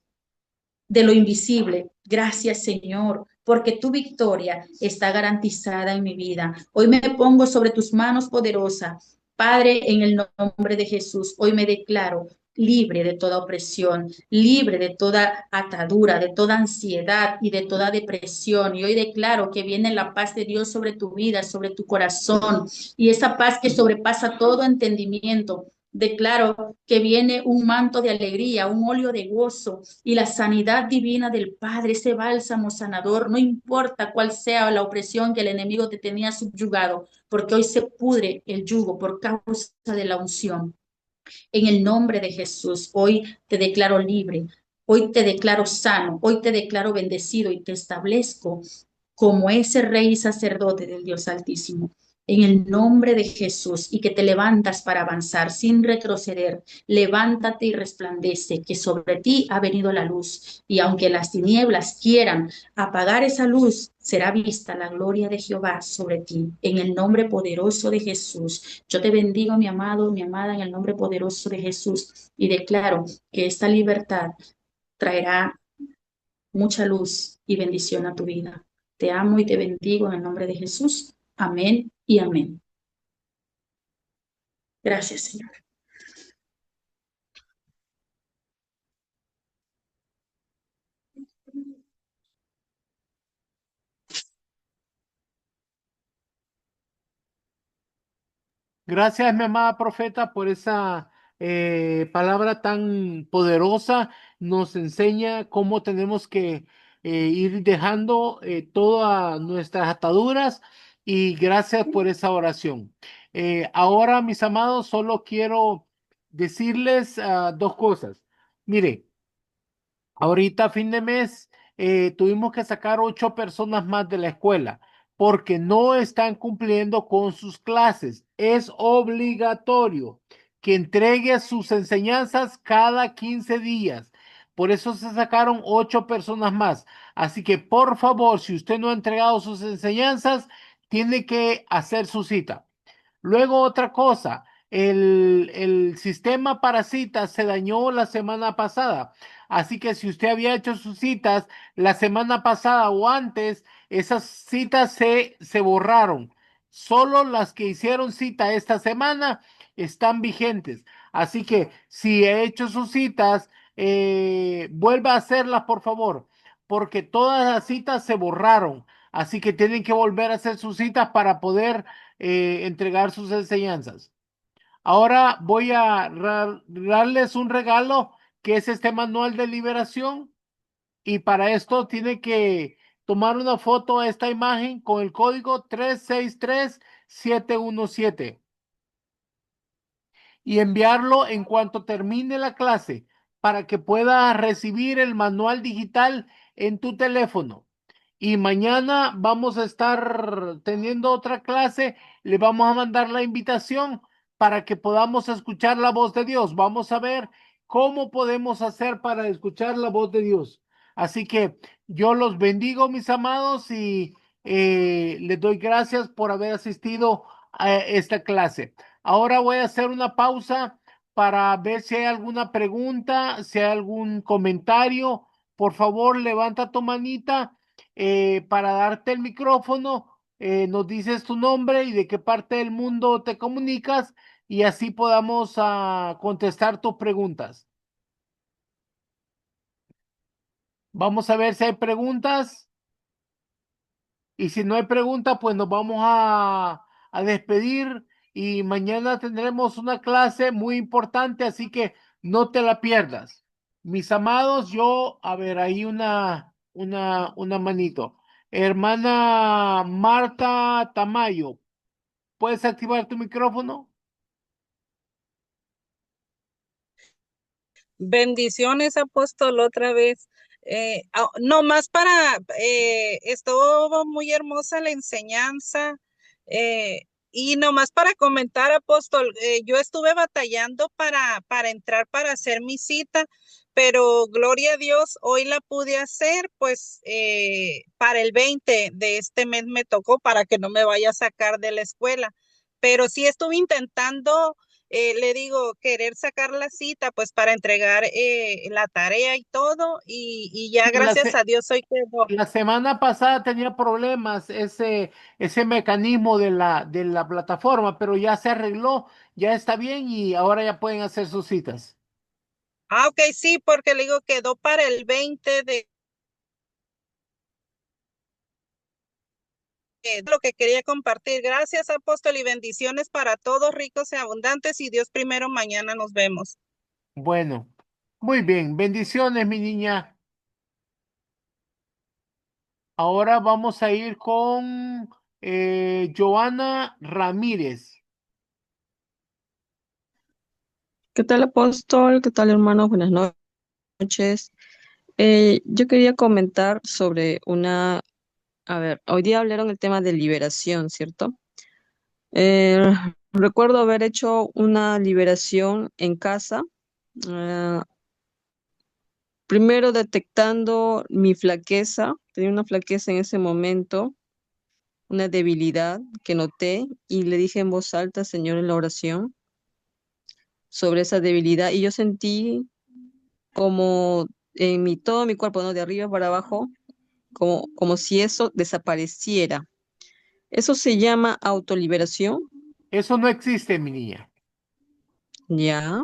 H: de lo invisible. Gracias, Señor, porque tu victoria está garantizada en mi vida. Hoy me pongo sobre tus manos poderosas. Padre, en el nombre de Jesús, hoy me declaro libre de toda opresión, libre de toda atadura, de toda ansiedad y de toda depresión. Y hoy declaro que viene la paz de Dios sobre tu vida, sobre tu corazón, y esa paz que sobrepasa todo entendimiento. Declaro que viene un manto de alegría, un óleo de gozo y la sanidad divina del Padre, ese bálsamo sanador, no importa cuál sea la opresión que el enemigo te tenía subyugado, porque hoy se pudre el yugo por causa de la unción. En el nombre de Jesús, hoy te declaro libre, hoy te declaro sano, hoy te declaro bendecido y te establezco como ese rey y sacerdote del Dios Altísimo. En el nombre de Jesús y que te levantas para avanzar sin retroceder, levántate y resplandece, que sobre ti ha venido la luz. Y aunque las tinieblas quieran apagar esa luz, será vista la gloria de Jehová sobre ti. En el nombre poderoso de Jesús, yo te bendigo, mi amado, mi amada, en el nombre poderoso de Jesús y declaro que esta libertad traerá mucha luz y bendición a tu vida. Te amo y te bendigo en el nombre de Jesús. Amén y amén. Gracias, Señor.
A: Gracias, mi amada profeta, por esa palabra tan poderosa. Nos enseña cómo tenemos que ir dejando todas nuestras ataduras y gracias por esa oración. Ahora, mis amados, solo quiero decirles dos cosas. Mire, ahorita, a fin de mes, tuvimos que sacar 8 personas más de la escuela porque no están cumpliendo con sus clases. Es obligatorio que entregue sus enseñanzas cada 15 días. Por eso se sacaron 8 personas más. Así que, por favor, si usted no ha entregado sus enseñanzas, tiene que hacer su cita. Luego otra cosa, el sistema para citas se dañó la semana pasada. Así que si usted había hecho sus citas la semana pasada o antes, esas citas se borraron. Solo las que hicieron cita esta semana están vigentes. Así que si ha hecho sus citas, vuelva a hacerlas, por favor, porque todas las citas se borraron. Así que tienen que volver a hacer sus citas para poder entregar sus enseñanzas. Ahora voy a darles un regalo que es este manual de liberación y para esto tiene que tomar una foto a esta imagen con el código 363717 y enviarlo en cuanto termine la clase para que puedas recibir el manual digital en tu teléfono. Y mañana vamos a estar teniendo otra clase. Le vamos a mandar la invitación para que podamos escuchar la voz de Dios. Vamos a ver cómo podemos hacer para escuchar la voz de Dios. Así que yo los bendigo, mis amados, y les doy gracias por haber asistido a esta clase. Ahora voy a hacer una pausa para ver si hay alguna pregunta, si hay algún comentario. Por favor, levanta tu manita para darte el micrófono. Nos dices tu nombre y de qué parte del mundo te comunicas y así podamos contestar tus preguntas. Vamos a ver si hay preguntas. Y si no hay pregunta, pues nos vamos a despedir y mañana tendremos una clase muy importante, así que no te la pierdas. Mis amados, a ver, ahí una manito. Hermana Marta Tamayo, ¿puedes activar tu micrófono?
F: Bendiciones, apóstol, otra vez. No más estuvo muy hermosa la enseñanza. Y nomás para comentar, apóstol, yo estuve batallando para entrar para hacer mi cita, pero gloria a Dios, hoy la pude hacer, pues para el 20 de este mes me tocó para que no me vaya a sacar de la escuela. Pero sí estuve intentando, le digo, querer sacar la cita, pues para entregar la tarea y todo, y ya
A: Y La,
F: gracias
A: se-
F: a Dios hoy quedó.
A: la semana pasada tenía problemas ese mecanismo de la plataforma, pero ya se arregló, ya está bien y ahora ya pueden hacer sus citas.
F: Ah, ok, sí, porque le digo, quedó para el 20 de lo que quería compartir. Gracias, apóstol, y bendiciones para todos, ricos y abundantes, y Dios primero, mañana nos vemos.
A: Bueno, muy bien. Bendiciones, mi niña. Ahora vamos a ir con Joana Ramírez.
I: ¿Qué tal, apóstol? ¿Qué tal, hermanos? Buenas noches. Yo quería comentar sobre a ver, hoy día hablaron el tema de liberación, ¿cierto? Eh, Recuerdo haber hecho una liberación en casa, eh, primero detectando mi flaqueza, tenía una flaqueza en ese momento, una debilidad que noté y le dije en voz alta, Señor, en la oración sobre esa debilidad y yo sentí como todo mi cuerpo, ¿no? De arriba para abajo, como si eso desapareciera. Eso se llama autoliberación,
A: Eso no existe, mi niña.
I: ya.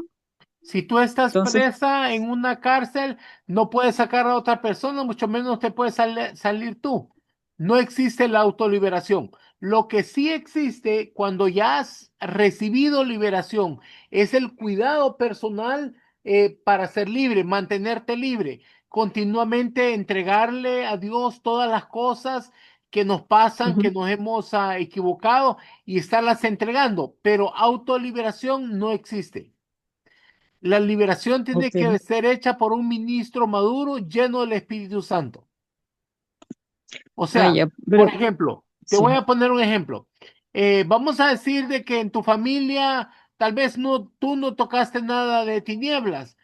A: Si tú estás
I: Entonces,
A: presa en una cárcel, no puedes sacar a otra persona, mucho menos te puedes salir tú. No existe la autoliberación. Lo que sí existe cuando ya has recibido liberación es el cuidado personal para ser libre, mantenerte libre, continuamente entregarle a Dios todas las cosas que nos pasan, que
I: ujú,
A: nos hemos equivocado y estarlas entregando, pero autoliberación no existe. La liberación tiene
I: ok.
A: que ser hecha por un ministro maduro lleno del Espíritu Santo. O
I: Ah,
A: sea,
I: ya,
A: por
I: pero
A: ejemplo, te
I: sí.
A: voy a poner un ejemplo. Vamos a decir de que en tu familia tal vez tú no tocaste nada de tinieblas,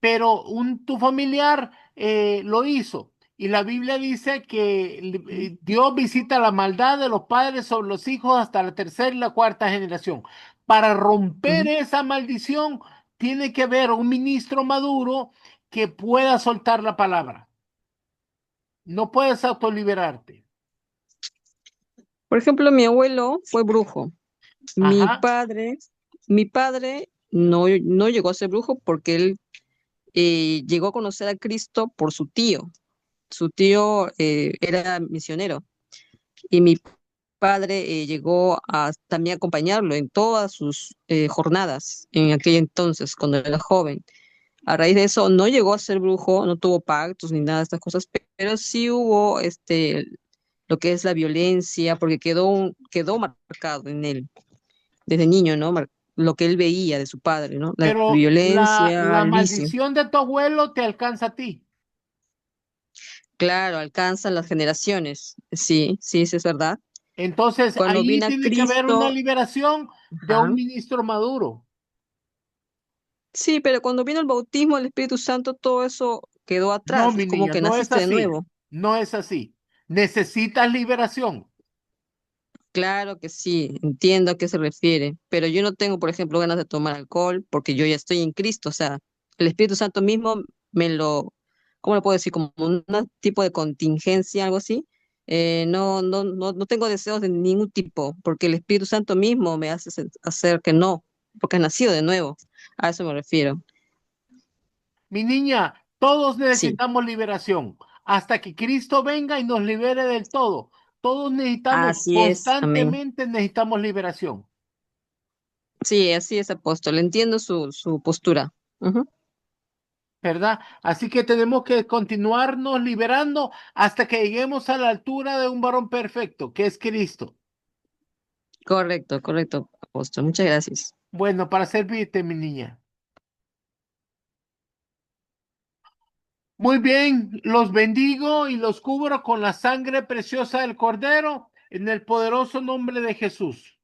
A: pero tu familiar lo hizo. Y la Biblia dice que Dios visita la maldad de los padres sobre los hijos hasta la tercera y la cuarta generación. Para romper
I: Ujú.
A: esa maldición, tiene que haber un ministro maduro que pueda soltar la palabra. No puedes autoliberarte.
I: Por ejemplo, mi abuelo fue brujo. Mi
A: Ajá.
I: padre, mi padre no llegó a ser brujo porque él llegó a conocer a Cristo por su tío. Su tío era misionero y mi padre llegó a también acompañarlo en todas sus jornadas en aquel entonces, cuando era joven. A raíz de eso no llegó a ser brujo, no tuvo pactos ni nada de estas cosas, pero sí hubo lo que es la violencia, porque quedó marcado en él desde niño, ¿no? lo que él veía de su padre, ¿no? La
A: Pero
I: violencia,
A: la
I: el vicio.
A: maldición de tu abuelo te alcanza a ti.
I: Claro, alcanzan las generaciones. Sí, sí, sí, es verdad.
A: Entonces,
I: Cuando
A: ahí
I: vino a
A: tiene que haber una
I: Cristo,
A: liberación de
I: ajá.
A: un ministro maduro.
I: Sí, pero cuando vino el bautismo del Espíritu Santo, todo eso quedó
A: No,
I: atrás. Es
A: mi
I: como
A: niña,
I: que
A: no es
I: naciste de
A: así.
I: nuevo.
A: No es así. Necesitas liberación.
I: Claro que sí, entiendo a qué se refiere, pero yo no tengo, por ejemplo, ganas de tomar alcohol porque yo ya estoy en Cristo, o sea, el Espíritu Santo mismo me lo, ¿cómo lo puedo decir? Como un tipo de contingencia, algo así. No tengo deseos de ningún tipo, porque el Espíritu Santo mismo me hace hacer que no, porque he nacido de nuevo. A eso me refiero.
A: Mi niña, todos
I: Sí,
A: necesitamos liberación hasta que Cristo venga y nos libere del todo. Todos necesitamos,
I: así es, amén.
A: constantemente necesitamos liberación,
I: Sí, así es, apóstol. Entiendo su postura. Ujú.
A: ¿verdad? Así que tenemos que continuarnos liberando hasta que lleguemos a la altura de un varón perfecto, que es Cristo.
I: Correcto, correcto, apóstol. Muchas gracias.
A: Bueno, para servirte, mi niña. Muy bien, los bendigo y los cubro con la sangre preciosa del Cordero en el poderoso nombre de Jesús.